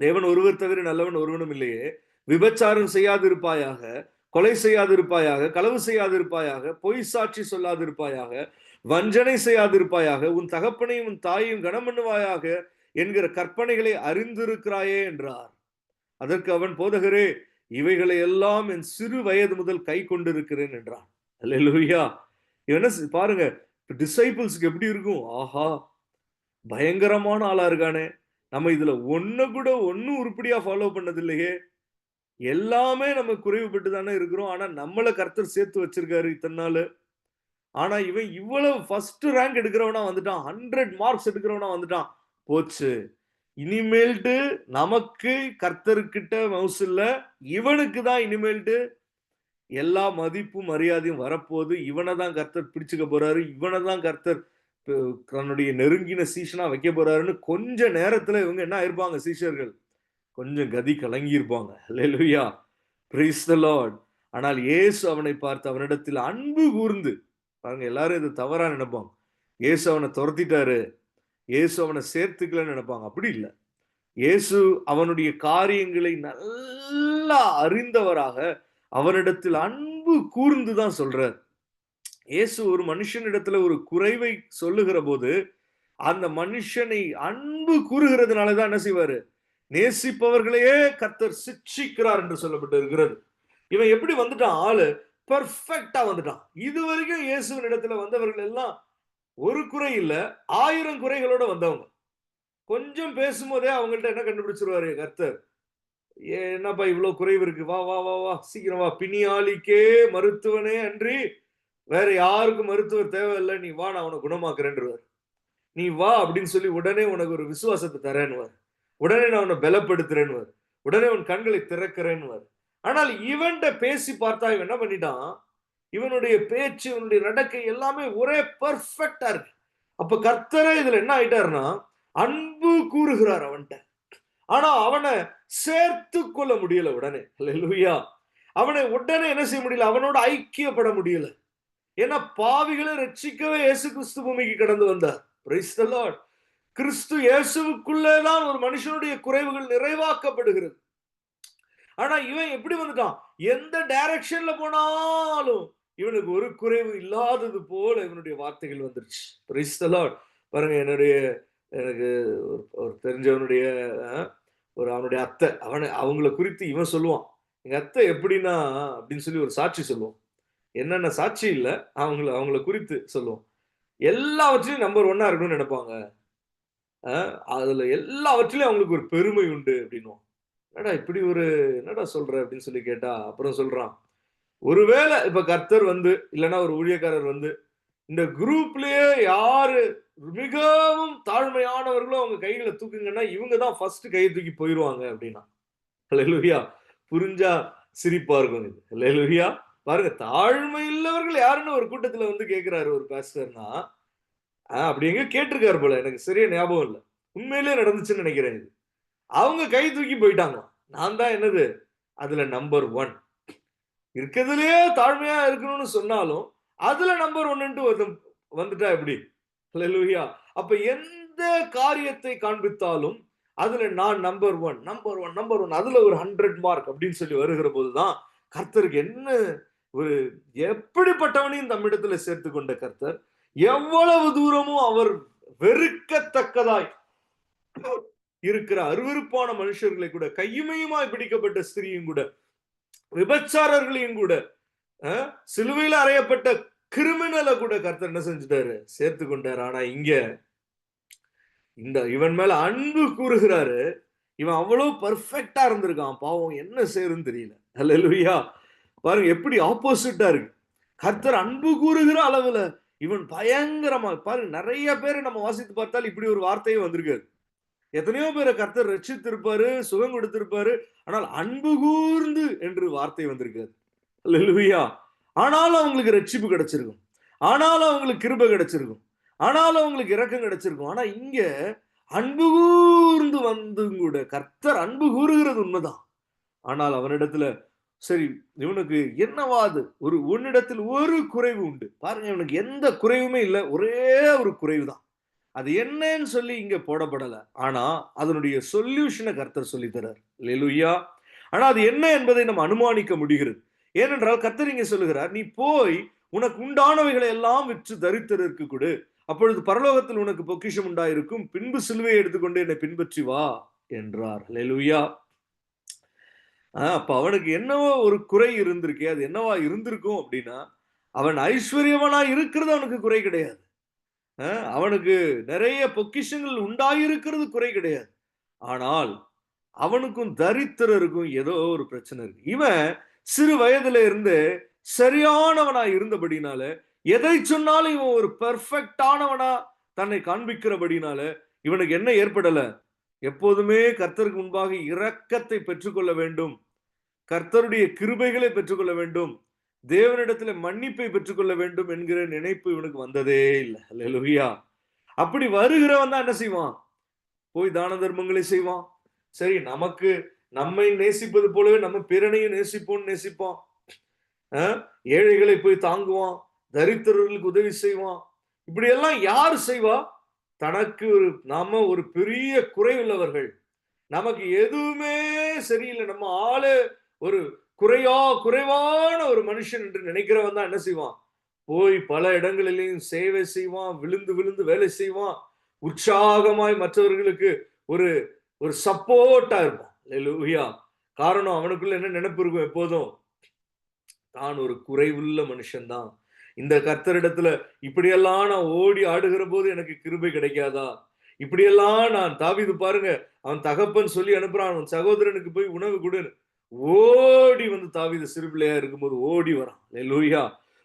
தேவன் ஒருவர் தவிர நல்லவன் ஒருவனும் இல்லையே. விபச்சாரம் செய்யாதிருப்பாயாக, கொலை செய்யாதிருப்பாயாக, களவு செய்யாதிருப்பாயாக, பொய் சாட்சி சொல்லாதிருப்பாயாக, வஞ்சனை செய்யாதிருப்பாயாக, உன் தகப்பனையும் உன் தாயையும் கனம் பண்ணுவாயாக என்கிற கற்பனைகளை அறிந்திருக்கிறாயே என்றார். அதற்கு அவன், போதகரே, இவைகளை எல்லாம் என் சிறு வயது முதல் கை கொண்டிருக்கிறேன் என்றான். அல்லேலூயா! என்ன பாருங்க, டிசைபிள்ஸ்க்கு எப்படி இருக்கும்? ஆஹா, பயங்கரமான ஆளா இருக்கானே, நம்ம இதுல ஒண்ணும் உருப்படியா ஃபாலோ பண்ணது இல்லையே, எல்லாமே நம்ம குறைவுபட்டு தானே இருக்கிறோம். ஆனா நம்மள கர்த்தர் சேர்த்து வச்சிருக்காரு இத்தனை நாள். ஆனா இவன் இவ்வளவு ஃபர்ஸ்ட் ரேங்க் எடுக்கிறவனா வந்துட்டான், 100 மார்க்ஸ் எடுக்கிறவனா வந்துட்டான். போச்சு, இனிமேல்ட்டு நமக்கு கர்த்தர்கிட்ட மவுசு இல்ல, இவனுக்கு தான் இனிமேல்ட்டு எல்லா மதிப்பும் மரியாதையும் வரப்போகுது. இவனை தான் கர்த்தர் பிடிச்சுக்க போறாரு, இவனை தான் கர்த்தர் தன்னுடைய நெருங்கின சீஷனா வைக்க போறாருன்னு கொஞ்ச நேரத்துல இவங்க என்ன ஆயிருப்பாங்க? சீஷர்கள் கொஞ்சம் கதி கலங்கி இருப்பாங்க. அல்லேலூயா, பிரைஸ் தி லார்ட். ஆனால் இயேசு அவனை பார்த்து அவனிடத்தில் அன்பு கூர்ந்து, பாருங்க, எல்லாரும் இது தவறா நினைப்பாங்க. இயேசு அவனை துரத்திட்டாரு, இயேசு அவனை சேர்த்துக்கலன்னு நினைப்பாங்க. அப்படி இல்ல. இயேசு அவனுடைய காரியங்களை நல்லா அறிந்தவராக அவனிடத்தில் அன்பு கூர்ந்து தான் சொல்றார். இயேசு ஒரு மனுஷனிடத்துல ஒரு குறைவை சொல்லுகிற போது அந்த மனுஷனை அன்பு கூறுகிறதுனால தான் என்ன செய்வாரு? நேசிப்பவர்களையே கர்த்தர் சிட்சிக்கிறார் என்று சொல்லப்பட்டு இருக்கிறது. இவன் எப்படி வந்துட்டான்? ஆளு பெர்ஃபெக்ட்டா வந்துட்டான். இதுவரைக்கும் இயேசுவின் இடத்துல வந்தவர்கள் எல்லாம் ஒரு குறை இல்ல, 1000 குறைகளோட வந்தவங்க. கொஞ்சம் பேசும்போதே அவங்கள்ட்ட என்ன கண்டுபிடிச்சிருவாரு கர்த்தர்? என்னப்பா இவ்வளவு குறைவு இருக்கு, வா வா வா வா, சீக்கிரம் வா, பிணியாளிக்கே மருத்துவனே அன்றி வேற யாருக்கும் மருத்துவர் தேவையில்லை, நீ வா, நான் உனக்கு குணமாக்குறேன்றுவார். நீ வா அப்படின்னு சொல்லி உடனே உனக்கு ஒரு விசுவாசத்தை தரேன்னுவார், உடனே நான் உன்னை பலப்படுத்துறேன்னுவார், உடனே உன் கண்களை திறக்கிறேன்னுவார். ஆனால் இவன்கிட்ட பேசி பார்த்தா இவன் என்ன பண்ணிட்டான்? இவனுடைய பேச்சு, இவனுடைய நடக்கை எல்லாமே ஒரே பெர்ஃபெக்டா இருக்கு. அப்ப கர்த்தரே இதுல என்ன ஆயிட்டாருன்னா அன்பு கூறுகிறார் அவன்கிட்ட. ஆனா அவனை சேர்த்து கொள்ள முடியல உடனே. அல்லேலூயா! அவனை உடனே என்ன செய்ய முடியல? அவனோட ஐக்கியப்பட முடியல. ஏன்னா பாவிகளை ரட்சிக்கவே இயேசு கிறிஸ்து பூமிக்கு கடந்து வந்தார். Price the Lord. கிறிஸ்து இயேசுவுக்குள்ளே தான் ஒரு மனுஷனுடைய குறைவுகள் நிறைவாக்கப்படுகிறது. ஆனா இவன் எப்படி வந்துட்டான்? எந்த டைரக்ஷன்ல போனாலும் இவனுக்கு ஒரு குறைவு இல்லாதது போல இவனுடைய வார்த்தைகள் வந்துருச்சு. Price the Lord. பாருங்க, எனக்கு ஒரு தெரிஞ்சவனுடைய அவனுடைய அத்தை, அவங்கள குறித்து இவன் சொல்லுவான், எங்க அத்தை எப்படின்னா அப்படின்னு சொல்லி ஒரு சாட்சி சொல்லுவான். என்னென்ன சாட்சி இல்ல, அவங்கள குறித்து சொல்லுவோம். எல்லாவற்றிலும் நம்பர் 1 இருக்கணும்னு நினைப்பாங்க. அதுல எல்லாவற்றிலும் அவங்களுக்கு ஒரு பெருமை உண்டு அப்படின்னுவான். என்னடா இப்படி என்னடா சொல்ற அப்படின்னு சொல்லி கேட்டா, அப்புறம் சொல்றான், ஒருவேளை இப்ப கர்த்தர் வந்து இல்லைன்னா ஒரு ஊழியக்காரர் வந்து இந்த குரூப்லயே யாரு மிகவும் தாழ்மையானவர்களோ அவங்க கைகளை தூக்குங்கன்னா இவங்க தான் ஃபர்ஸ்ட் கையை தூக்கி போயிருவாங்க அப்படின்னா. அல்லேலூயா! புரிஞ்சா சிரிப்பா இருக்கும் இது. அல்லேலூயா! பாருங்க, தாழ்மை உள்ளவர்கள் யாருன்னு ஒரு கூட்டத்துல வந்து கேட்கிறாரு ஒரு பாஸ்டர்னா, அப்படி எங்க கேட்டிருக்காரு போல, எனக்கு சரியா ஞாபகம் இல்ல. உண்மையிலேயே நடந்துச்சுன்னு நினைக்கிறேன் இது. அவங்க கை தூக்கி போயிட்டாங்களாம். நான் தான் என்னது அதுல நம்பர் 1. இருக்கிறதுலயே தாழ்மையா இருக்கணும்னு சொன்னாலும் அதுல நம்பர் 1ன்ட்டு வந்துட்டா எப்படி? அல்லேலூயா! அப்ப எந்த காரியத்தை காண்பித்தாலும் அதுல நான் நம்பர் 1 நம்பர் 1 நம்பர் 1 அதுல ஒரு 100 மார்க் அப்படின்னு சொல்லி வருகிற போதுதான் கர்த்தருக்கு என்ன ஒரு எப்படிப்பட்டவனையும் தம்மிடத்துல சேர்த்து கொண்ட கர்த்தர் எவ்வளவு தூரமும் அவர் வெறுக்கத்தக்கதாய் இருக்கிற அருவருப்பான மனுஷர்களை கூட, கையுமையுமாய் பிடிக்கப்பட்ட ஸ்திரீயும் கூட, விபச்சாரர்களையும் கூட, சிலுவையில் அறையப்பட்ட கிரிமினலை கூட கர்த்தர் என்ன செஞ்சுட்டாரு? சேர்த்து கொண்டாரு. ஆனா இங்க இவன் மேல அன்பு கூறுகிறாரு. இவன் அவ்வளவு பெர்ஃபெக்ட்டா இருந்திருக்கான். பாவம் என்ன செய்யறதுன்னு தெரியல. அல்லேலூயா! பாருங்க எப்படி ஆப்போசிட்டா இருக்கு. கர்த்தர் அன்பு கூறுகிற அளவுல இவன் பயங்கரமா, பாருங்க, நிறைய பேரை நம்ம வாசித்து பார்த்தால் இப்படி ஒரு வார்த்தையே வந்திருக்காது. எத்தனையோ பேரை கர்த்தர் ரட்சித்திருப்பாரு, சுகம் கொடுத்திருப்பாரு. ஆனால் அன்பு கூர்ந்து என்று வார்த்தை வந்திருக்காது. அல்லேலூயா! ஆனாலும் அவங்களுக்கு ரட்சிப்பு கிடைச்சிருக்கும். ஆனாலும் அவங்களுக்கு கிருபை கிடைச்சிருக்கும். ஆனாலும் அவங்களுக்கு இரக்கம் கிடைச்சிருக்கும். ஆனா இங்க அன்பு கூர்ந்து வந்தும் கூட, கர்த்தர் அன்பு கூறுகிறது உண்மைதான். ஆனால் அவனிடத்துல சரி, இவனுக்கு என்னவாது உன்னிடத்தில் ஒரு குறைவு உண்டு. பாருங்க, இவனுக்கு எந்த குறைவுமே இல்ல. ஒரே ஒரு குறைவு தான். அது என்னன்னு சொல்லி இங்க போடப்படல. ஆனா அதனுடைய சொல்யூஷனை கர்த்தர் சொல்லி தரார். அல்லேலூயா. ஆனா அது என்ன என்பதை நம்ம அனுமானிக்க முடிகிறது. ஏனென்றால் கர்த்தர் இங்கே சொல்லுகிறார், நீ போய் உனக்கு உண்டானவைகளை எல்லாம் விற்று தரித்திரருக்கு கொடு, அப்பொழுது பரலோகத்தில் உனக்கு பொக்கிஷம் உண்டாயிருக்கும், பின்பு சிலுவையை எடுத்துக்கொண்டு என்னை பின்பற்றி வா என்றார். அல்லேலூயா. அப்ப அவனுக்கு என்னவோ ஒரு குறை இருந்திருக்கு. அது என்னவா இருந்திருக்கும் அப்படின்னா, அவன் ஐஸ்வர்யவனா இருக்கிறது அவனுக்கு குறை கிடையாது. அவனுக்கு நிறைய பொக்கிஷங்கள் உண்டாயிருக்கிறது குறை கிடையாது. ஆனால் அவனுக்கும் தரித்திரருக்கும் ஏதோ ஒரு பிரச்சனை இருக்கு. இவன் சிறு வயதுல இருந்து சரியானவனா இருந்தபடினால, எதை சொன்னாலும் இவன் ஒரு பெர்ஃபெக்டானவனா தன்னை காண்பிக்கிறபடினால, இவனுக்கு என்ன ஏற்படல? எப்போதுமே கர்த்தருக்கு முன்பாக இரக்கத்தை பெற்றுக்கொள்ள வேண்டும், கர்த்தருடைய கிருபைகளை பெற்றுக்கொள்ள வேண்டும், தேவனிடத்துல மன்னிப்பை பெற்றுக்கொள்ள வேண்டும் என்கிற நினைப்பு இவனுக்கு வந்ததே இல்லை. அல்லேலூயா. அப்படி வருகிறவன் தான் என்ன செய்வான்? போய் தான தர்மங்களை செய்வான். சரி, நமக்கு நம்மை நேசிப்பது போலவே நம்ம பிறனையும் நேசிப்பான். ஏழைகளை போய் தாங்குவான், தரித்திரர்களுக்கு உதவி செய்வான். இப்படி எல்லாம் யார் செய்வா? தனக்கு நாம ஒரு பெரிய குறைவுள்ளவர்கள், நமக்கு எதுவுமே சரியில்லை, நம்ம ஆளு ஒரு குறைவான ஒரு மனுஷன் என்று நினைக்கிறவன் தான் என்ன செய்வான்? போய் பல இடங்களிலேயும் சேவை செய்வான், விழுந்து விழுந்து வேலை செய்வான், உற்சாகமாய் மற்றவர்களுக்கு ஒரு ஒரு சப்போர்ட்டா இருப்பான். அல்லேலூயா. காரணம், அவனுக்குள்ள என்ன நினைப்பு இருக்கும்? எப்போதும் தான் ஒரு குறைவுள்ள மனுஷன்தான். இந்த கர்த்தரிடத்துல இப்படியெல்லாம் நான் ஓடி ஆடுகிற போது எனக்கு கிருபை கிடைக்காதா? இப்படியெல்லாம் நான் தாவீது பாருங்க, அவன் தகப்பன் சொல்லி அனுப்புறான், அவன் சகோதரனுக்கு போய் உணவு கொடுன்னு. ஓடி வந்து தாவீது சிறு பிள்ளையா இருக்கும்போது ஓடி வரான். அல்லேலூயா.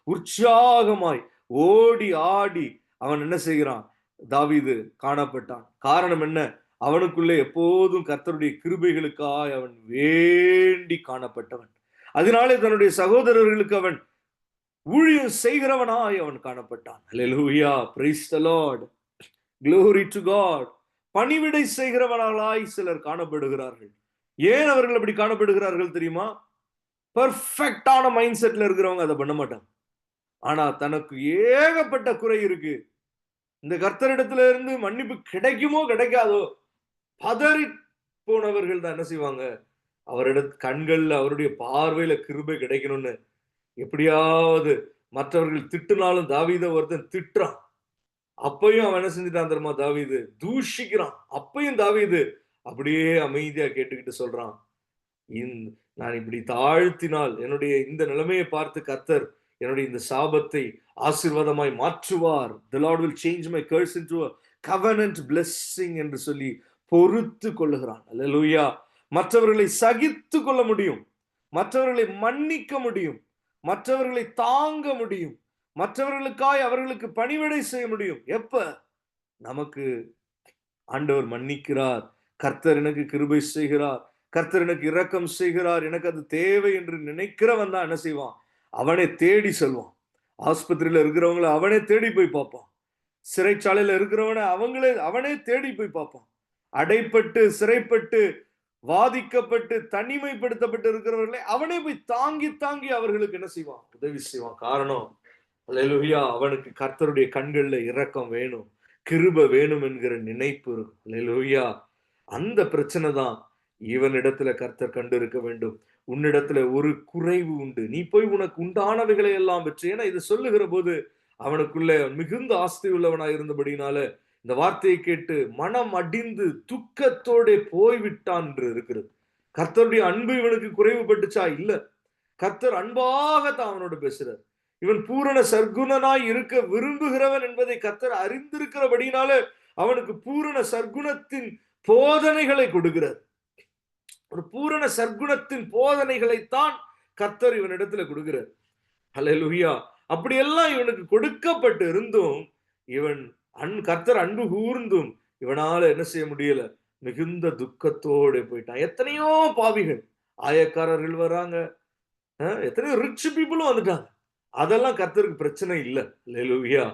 உற்சாகமாய் ஓடி ஆடி அவன் என்ன செய்கிறான்? தாவீது காணப்பட்டான். காரணம் என்ன? அவனுக்குள்ளே எப்போதும் கர்த்தருடைய கிருபைகளுக்காய் அவன் வேண்டி காணப்பட்டவன். அதனாலே தன்னுடைய சகோதரர்களுக்கு அவன் ஊழியம் செய்கிறவனாய் அவன் காணப்பட்டான். அல்லேலூயா. Praise the Lord. Glory to God. பணிவிடை செய்கிறவர்களாய் சிலர் காணப்படுகிறார்கள். ஏன் அவர்கள் அப்படி காணப்படுகிறார்கள் தெரியுமா? பெர்ஃபெக்டான மைண்ட் செட்ல இருக்கிறவங்க அதை பண்ண மாட்டாங்க. ஆனா தனக்கு ஏகப்பட்ட குறை இருக்கு, இந்த கர்த்தரிடத்துல இருந்து மன்னிப்பு கிடைக்குமோ கிடைக்காதோ பதறி போனவர்கள் தான் என்ன செய்வாங்க? கண்கள்ல அவருடைய பார்வையில கிருபை கிடைக்கணும்னு எப்படியாவது மற்றவர்கள் திட்டுனாலும், தாவீதை ஒருத்தன் திட்டுறான், அப்பையும் அவன் என்ன செஞ்சுட்டான் தெரியுமா? தாவீது தூஷிக்கிறான், அப்பையும் தாவீது அப்படியே அமைதியா கேட்டுக்கிட்டு சொல்றான், நான் இப்படி தாழ்த்தினால் என்னுடைய இந்த நிலைமையை பார்த்து கர்த்தர் என்னுடைய இந்த சாபத்தை ஆசீர்வாதமாய் மாற்றுவார். The Lord will change my curse into a covenant blessing என்று சொல்லி பொறுத்து கொள்ளுகிறான். அல்லேலூயா. மற்றவர்களை சகித்து கொள்ள முடியும், மற்றவர்களை மன்னிக்க முடியும், மற்றவர்களை தாங்க முடியும், மற்றவர்களுக்காய் அவர்களுக்கு பணிவிடை செய்ய முடியும். எப்ப? நமக்கு ஆண்டவர் மன்னிக்கிறார், கர்த்தர் எனக்கு கிருபை செய்கிறார், கர்த்தர் எனக்கு இரக்கம் செய்கிறார், எனக்கு அது தேவை என்று நினைக்கிறவன் தான் என்ன செய்வான்? அவனை தேடி செல்வான். ஆஸ்பத்திரியில இருக்கிறவங்களை அவனே தேடி போய் பார்ப்பான். சிறைச்சாலையில இருக்கிறவனை அவனே தேடி போய் பார்ப்பான். அடைப்பட்டு, சிறைப்பட்டு, வாதிக்கப்பட்டு, தனிமைப்படுத்தப்பட்டு இருக்கிறவர்களை அவனே போய் தாங்கி தாங்கி அவர்களுக்கு என்ன செய்வான்? உதவி செய்வான். காரணம், அல்லேலூயா, அவனுக்கு கர்த்தருடைய கண்கள்ல இரக்கம் வேணும், கிருபை வேணும் என்கிற நினைப்பு இருக்கும். அல்லேலூயா. அந்த பிரச்சனை தான் இவனிடத்துல கர்த்தர் கண்டு இருக்க வேண்டும். உன்னிடத்துல ஒரு குறைவு உண்டு, நீ போய் உனக்கு உண்டானவைகளை எல்லாம் பெற்று. ஏன்னா இது சொல்லுகிற போது அவனுக்குள்ள மிகுந்த ஆஸ்தி உள்ளவனாய் இருந்தபடினால இந்த வார்த்தையை கேட்டு மனம் அடிந்து துக்கத்தோட போய்விட்டான் என்று இருக்கிறது. கர்த்தருடைய அன்பு இவனுக்கு குறைவுபட்டுச்சா? இல்ல. கர்த்தர் அன்பாகத்தான் அவனோட பேசுறார். இவன் பூரண சர்க்குணனாய் இருக்க விரும்புகிறவன் என்பதை கர்த்தர் அறிந்திருக்கிறபடினால அவனுக்கு பூரண சர்க்குணத்தின் போதனைகளை கொடுக்கிறார். ஒரு பூரண சர்க்குணத்தின் போதனைகளைத்தான் கர்த்தர் இவனிடத்துல கொடுக்கிறார். அல்லேலூயா. அப்படியெல்லாம் இவனுக்கு கொடுக்கப்பட்டு இருந்தும் இவன் கர்த்தர் அன்பு கூர்ந்தும் இவனால என்ன செய்ய முடியல? மிகுந்த துக்கத்தோடு போயிட்டான். எத்தனையோ பாவிகள், ஆயக்காரர்கள் வராங்க, எத்தனையோ ரிச் பீப்புளும் வந்துட்டாங்க. அதெல்லாம் கர்த்தருக்கு பிரச்சனை இல்லை. அல்லேலூயா.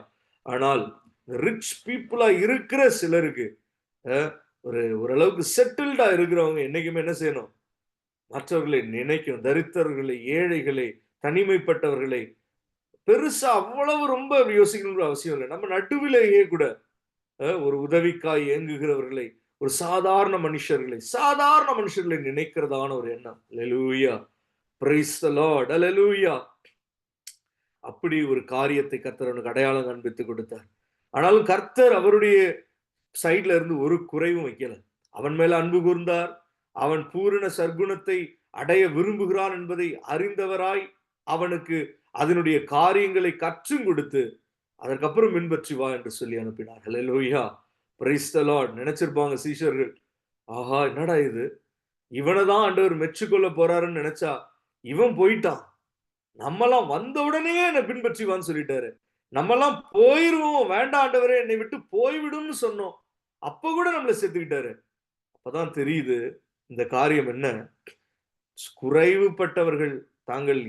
ஆனால் ரிச் பீப்புளா இருக்கிற சிலருக்கு ஒரு ஓரளவுக்கு செட்டில்டா இருக்கிறவங்க என்னைக்குமே என்ன செய்யணும்? மற்றவர்களை நினைக்கணும். தரித்திரர்களை, ஏழைகளை, தனிமைப்பட்டவர்களை பெருசா அவ்வளவு ரொம்ப யோசிக்கணும்ன்ற அவசியம் இல்லை. நம்ம நடுவிலேயே கூட ஒரு உதவிக்காய் ஏங்குகிறவர்களை, ஒரு சாதாரண மனுஷர்களை நினைக்கிறதான ஒரு எண்ணம். அல்லேலூயா! Praise the Lord! அல்லேலூயா! அப்படி ஒரு காரியத்தை கர்த்தர் அவனுக்கு அடையாளம் காண்பித்துக் கொடுத்தார். ஆனாலும் கர்த்தர் அவருடைய சைடுல இருந்து ஒரு குறைவும் வைக்கல. அவன் மேல அன்பு கூர்ந்தார். அவன் பூரண சற்குணத்தை அடைய விரும்புகிறான் என்பதை அறிந்தவராய் அவனுக்கு அதனுடைய காரியங்களை கற்றும் கொடுத்து அதற்கப்புறம் பின்பற்றி வா என்று சொல்லி அனுப்பினார். ஹல்லேலூயா! Praise the Lord! நினைச்சிருப்பாங்க சீஷர்கள், ஆஹா என்னடா இது, இவனை தான் ஆண்டவர் மெச்சுக்கொள்ள போறாருன்னு நினைச்சா இவன் போயிட்டான். நம்மலாம் வந்த உடனே என்னை பின்பற்றி வான்னு சொல்லிட்டாரு. நம்மலாம் போயிருவோம், வேண்டாம் ஆண்டவரே என்னை விட்டு போய்விடும்னு சொன்னோம். அப்ப கூட நம்மள சேர்த்துக்கிட்டாரு. அப்பதான் தெரியுது இந்த காரியம் என்ன, குறைவுபட்டவர்கள் தாங்கள்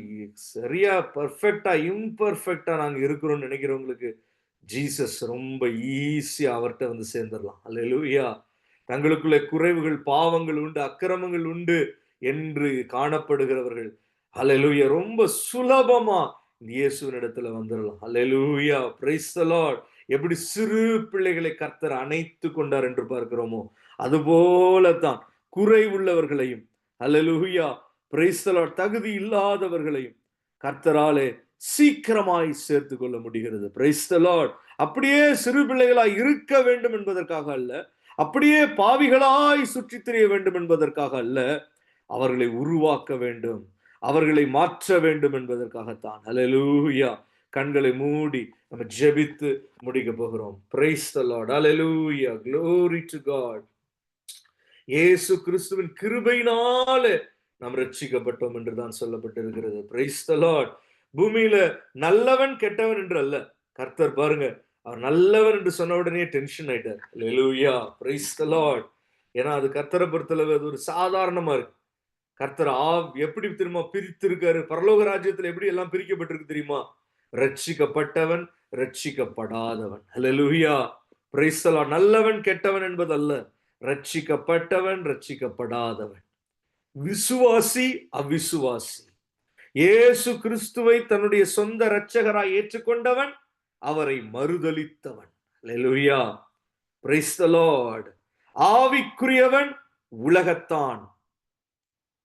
சரியா பெர்ஃபெக்ட்டா இம்பெர்ஃபெக்ட்டா நாங்க இருக்கிறோம்னு நினைக்கிறவங்களுக்கு ஜீசஸ் ரொம்ப ஈஸியா அவர்ட்ட வந்து சேர்ந்துடலாம். அல்லேலூயா! தங்களுக்குள்ளே குறைவுகள், பாவங்கள் உண்டு, அக்கிரமங்கள் உண்டு என்று காணப்படுகிறவர்கள், அல்லேலூயா! ரொம்ப சுலபமா இயேசுவினிடத்துல வந்துடலாம். அல்லேலூயா! Praise the Lord! எப்படி சிறு பிள்ளைகளை கர்த்தர் அணைத்துக் கொண்டார் என்று பார்க்கிறோமோ, அதுபோலத்தான் குறைவுள்ளவர்களையும், அல்லேலூயா! Praise the Lord! தகுதி இல்லாதவர்களையும் கர்த்தராலே சீக்கிரமாய் சேர்த்துக் கொள்ள முடிகிறது. Price the Lord! அப்படியே சிறு பிள்ளைகளாய் இருக்க வேண்டும் என்பதற்காக அல்ல, அப்படியே பாவிகளாய் சுற்றித் திரிய வேண்டும் என்பதற்காக அல்ல, அவர்களை உருவாக்க வேண்டும், அவர்களை மாற்ற வேண்டும் என்பதற்காகத்தான். ஹல்லேலூயா! கண்களை மூடி நம்ம ஜெபித்து முடிக்க போகிறோம். Praise the Lord! Hallelujah! Glory to God! இயேசு கிறிஸ்துவின் கிருபையினாலே நாம் ரட்சிக்கப்பட்டோம் என்று தான் சொல்லப்பட்டிருக்கிறது. Praise the Lord! பூமியில நல்லவன் கெட்டவன் என்று அல்ல. கர்த்தர் பாருங்க, அவர் நல்லவன் என்று சொன்ன உடனே டென்ஷன் ஆயிட்டார். ஹல்லேலூயா! Praise the Lord! ஏன்னா அது கர்த்தரை பொறுத்தளவு அது ஒரு சாதாரணமா இருக்கு. கர்த்தர் எப்படி தெரியுமா பிரித்திருக்காரு? பரலோக ராஜ்யத்துல எப்படி எல்லாம் பிரிக்கப்பட்டிருக்கு தெரியுமா? ரட்சிக்கப்பட்டவன், ரட்சிக்கப்படாதவன். ஹல்லேலூயா! Praise the Lord! நல்லவன் கெட்டவன் என்பது அல்ல. ரட்சிக்கப்பட்டவன், ரட்சிக்கப்படாதவன். விசுவாசி, அவிசுவாசி. இயேசு கிறிஸ்துவை தன்னுடைய சொந்த இரட்சகராய் ஏற்றுக்கொண்டவன், அவரை மறுதலித்தவன். ஹல்லேலூயா! Praise the Lord! ஆவிக்குரியவன், உலகத்தான்.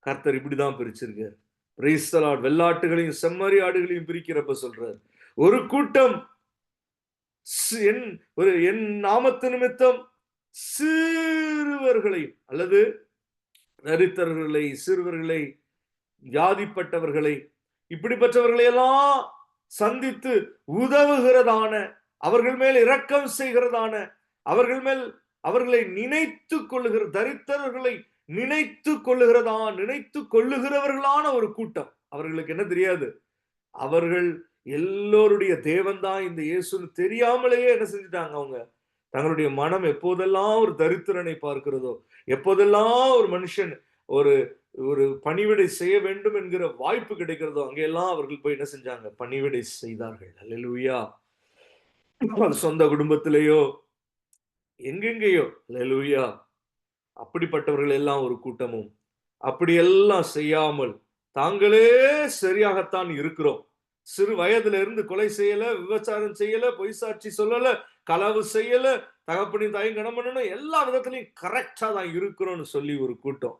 கர்த்தர் இப்படிதான் பிரிச்சிருக்கார். Price the Lord! வெள்ளாட்டுகளையும் செம்மறி ஆடுகளையும் பிரிக்கிறப்ப சொல்றார், ஒரு கூட்டம் என் நாமத்து நிமித்தம் சிறுவர்களையும் அல்லது தரித்திரர்களை, சிறுவர்களை, வியாதிப்பட்டவர்களை, இப்படிப்பட்டவர்களை எல்லாம் சந்தித்து உதவுகிறதான, அவர்கள் மேல் இரக்கம் செய்கிறதான, அவர்கள் மேல் அவர்களை நினைத்துக் கொள்ளுகிற தரித்திரர்களை நினைத்துக் கொள்ளுகிறவர்களான ஒரு கூட்டம். அவர்களுக்கு என்ன தெரியாது, அவர்கள் எல்லோருடைய தேவன் தான் இந்த இயேசுன்னு தெரியாமலேயே என்ன செஞ்சுட்டாங்க, அவங்க தங்களுடைய மனம் எப்போதெல்லாம் ஒரு தரித்திரனை பார்க்கிறதோ, எப்போதெல்லாம் ஒரு மனுஷன் ஒரு ஒரு பணிவிடை செய்ய வேண்டும் என்கிற வாய்ப்பு கிடைக்கிறதோ அங்கெல்லாம் அவர்கள் போய் என்ன செஞ்சாங்க, பணிவிடை செய்தார்கள். அல்லேலூயா! சொந்த குடும்பத்திலேயோ எங்கெங்கேயோ, அல்லேலூயா! அப்படிப்பட்டவர்கள் எல்லாம் ஒரு கூட்டமும் அப்படியெல்லாம் செய்யாமல் தாங்களே சரியாகத்தான் இருக்கிறோம், சிறு வயதுல இருந்து கொலை செய்யல, விபச்சாரம் செய்யல, பொய் சாட்சி சொல்லல, களவு செய்யல, தகப்பனின் தாயும் கனம் பண்ணணும், எல்லா விதத்திலையும் கரெக்டா தான் இருக்கிறோம்னு சொல்லி ஒரு கூட்டம்.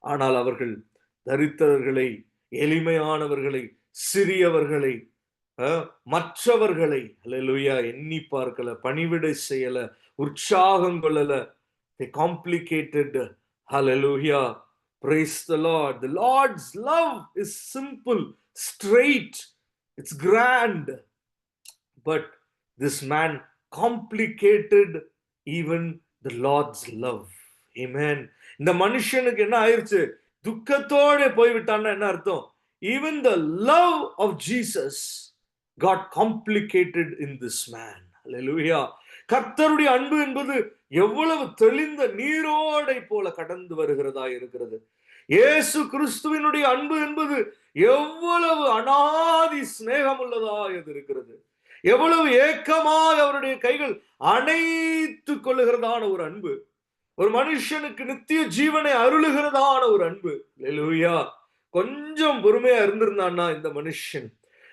ஆனால் அவர்கள் தரித்திரர்களை, எளிமையானவர்களை, சிறியவர்களை, மற்றவர்களை அல்லேலூயா எண்ணி பார்க்கல, பணிவிடை செய்யல, உற்சாகம் கொள்ளல. They complicated. Hallelujah! Praise the Lord! The Lord's love is simple, straight, it's grand. But this man complicated even the Lord's love. Amen. இந்த மனுஷனுக்கு என்ன ஆயிருச்சு, துக்கத்தோட போய்விட்டான்னா என்ன அர்த்தம், even the love of Jesus got complicated in this man. Hallelujah! கர்த்தருடைய அன்பு என்பது எவ்வளவு தெளிந்த நீரோடை போல கடந்து வருகிறதா இருக்கிறது. இயேசு கிறிஸ்துவினுடைய அன்பு என்பது எவ்வளவு அனாதி சிநேகம் உள்ளதா இருக்கிறது, எவ்வளவு ஏக்கமாக அவருடைய கைகள் அணைத்துக் கொள்ளுகிறதான ஒரு அன்பு. ஒரு மனுஷனுக்கு நித்திய ஜீவனை அருளுகிறதான ஒரு அன்பு. அல்லேலூயா. கொஞ்சம் பொறுமையா இருந்திருந்தான்னா இந்த மனுஷன்,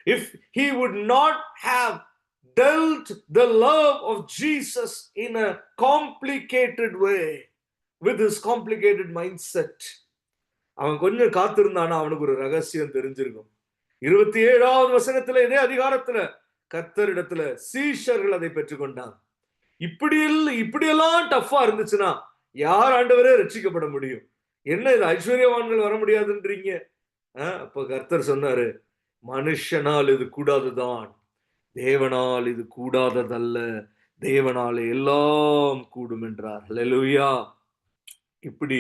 if he would not have dealt the love of Jesus in a complicated way with his complicated mindset, அவன் கொஞ்சம் காத்திருந்தானா அவனுக்கு ஒரு ரகசியம் தெரிஞ்சிருக்கும். 27வது வசனத்துல இதே அதிகாரத்துல கர்த்தரிடத்துல சீஷர்கள் அதை பெற்றுக்கொண்டாங்க. இப்படியெல்லாம் டஃபா இருந்துச்சுன்னா யார் ஆண்டவரே ரட்சிக்கப்பட முடியும்? என்ன இது ஐஸ்வர்யவான்கள் வர முடியாதுன்றீங்க? அப்ப கர்த்தர் சொன்னாரு, மனுஷனால் இது கூடாதுதான், தேவனால் இது கூடாததல்ல, தேவனால எல்லாம் கூடும் என்றார். அல்லேலூயா. இப்படி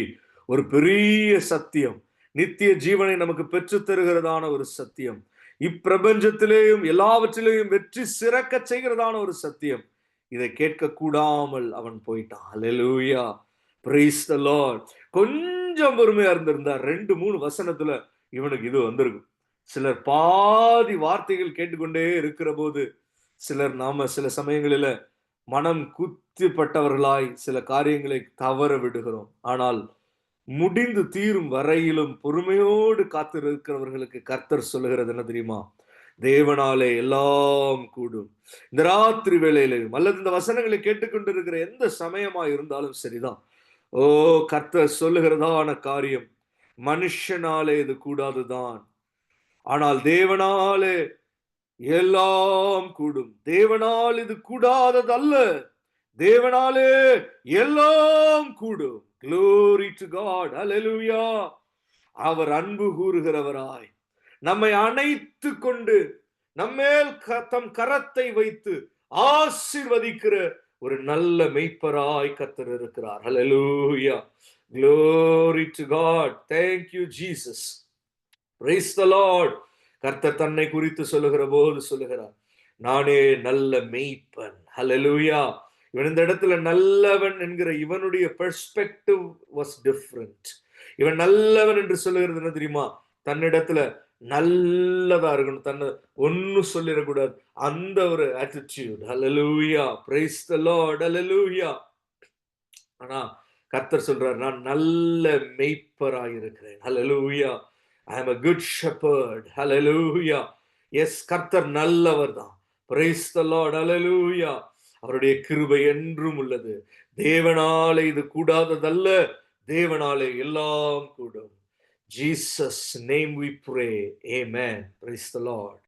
ஒரு பெரிய சத்தியம், நித்திய ஜீவனை நமக்கு பெற்று தருகிறதான ஒரு சத்தியம், இப்பிரபஞ்சத்திலேயும் எல்லாவற்றிலேயும் வெற்றி சிறக்க செய்கிறதான ஒரு சத்தியம். இதை கேட்க கூடாமல் அவன் போயிட்டான். அல்லேலூயா. Praise the Lord. கொஞ்சம் பொறுமையா இருந்திருந்தார், 2-3 வசனத்துல இவனுக்கு இது வந்திருக்கும். சிலர் பாதி வார்த்தைகள் கேட்டுக்கொண்டே இருக்கிற போது, நாம சில சமயங்களில மனம் குத்திப்பட்டவர்களாய் சில காரியங்களை தவற விடுகிறோம். ஆனால் முடிந்து தீரும் வரையிலும் பொறுமையோடு காத்திருக்கிறவர்களுக்கு கர்த்தர் சொல்லுகிறது என்ன தெரியுமா? தேவனாலே எல்லாம் கூடும். இந்த ராத்திரி வேளையிலும் அல்லது இந்த வசனங்களை கேட்டுக்கொண்டிருக்கிற எந்த சமயமா இருந்தாலும் சரிதான், கர்த்தர் சொல்லுகிறதான காரியம், மனுஷனாலே இது கூடாதுதான், ஆனால் தேவனாலே எல்லாம் கூடும். தேவனால் இது கூடாததல்ல, தேவனாலே எல்லாம் கூடும். Glory to God. Hallelujah. அவர் அன்பு கூறுகிறவராய் நம்மை அணைத்து கொண்டு நம்மேல் தம் கரத்தை வைத்து ஆசீர்வதிக்கிற ஒரு நல்ல மெய்ப்பராய் கர்த்தர் இருக்கிறார். Hallelujah. Glory to God. Thank you Jesus. Praise the Lord. கர்த்தர் தன்னை குறித்து சொல்லுகிற போது சொல்லுகிறார், நானே நல்ல மெய்ப்பன். Hallelujah. இவன் இந்த இடத்துல நல்லவன் என்கிற இவனுடைய பெர்ஸ்பெக்டிவ் வாஸ் டிஃபரண்ட். இவன் நல்லவன் என்று சொல்லுகிறது என்ன தெரியுமா? தன்னிடத்துல நல்லதா இருக்கணும், தன்னை ஒன்னும் சொல்லிடக்கூடாது, அந்த ஒரு ஆட்டிடியூட். ஹல்லேலூயா. Praise the Lord. ஹல்லேலூயா. ஆனா கர்த்தர் சொல்றார், நான் நல்ல மெய்ப்பராய் இருக்கிறேன். ஹல்லேலூயா. I am a good shepherd. Hallelujah. Yes, கர்த்தர் நல்லவர் தான். Praise the Lord. Hallelujah. அவருடைய கிருபை என்றும் உள்ளது. தேவனாலே இது கூடாததல்ல, தேவனாலே எல்லாம் கூடும். Jesus name we pray. Amen. Praise the Lord.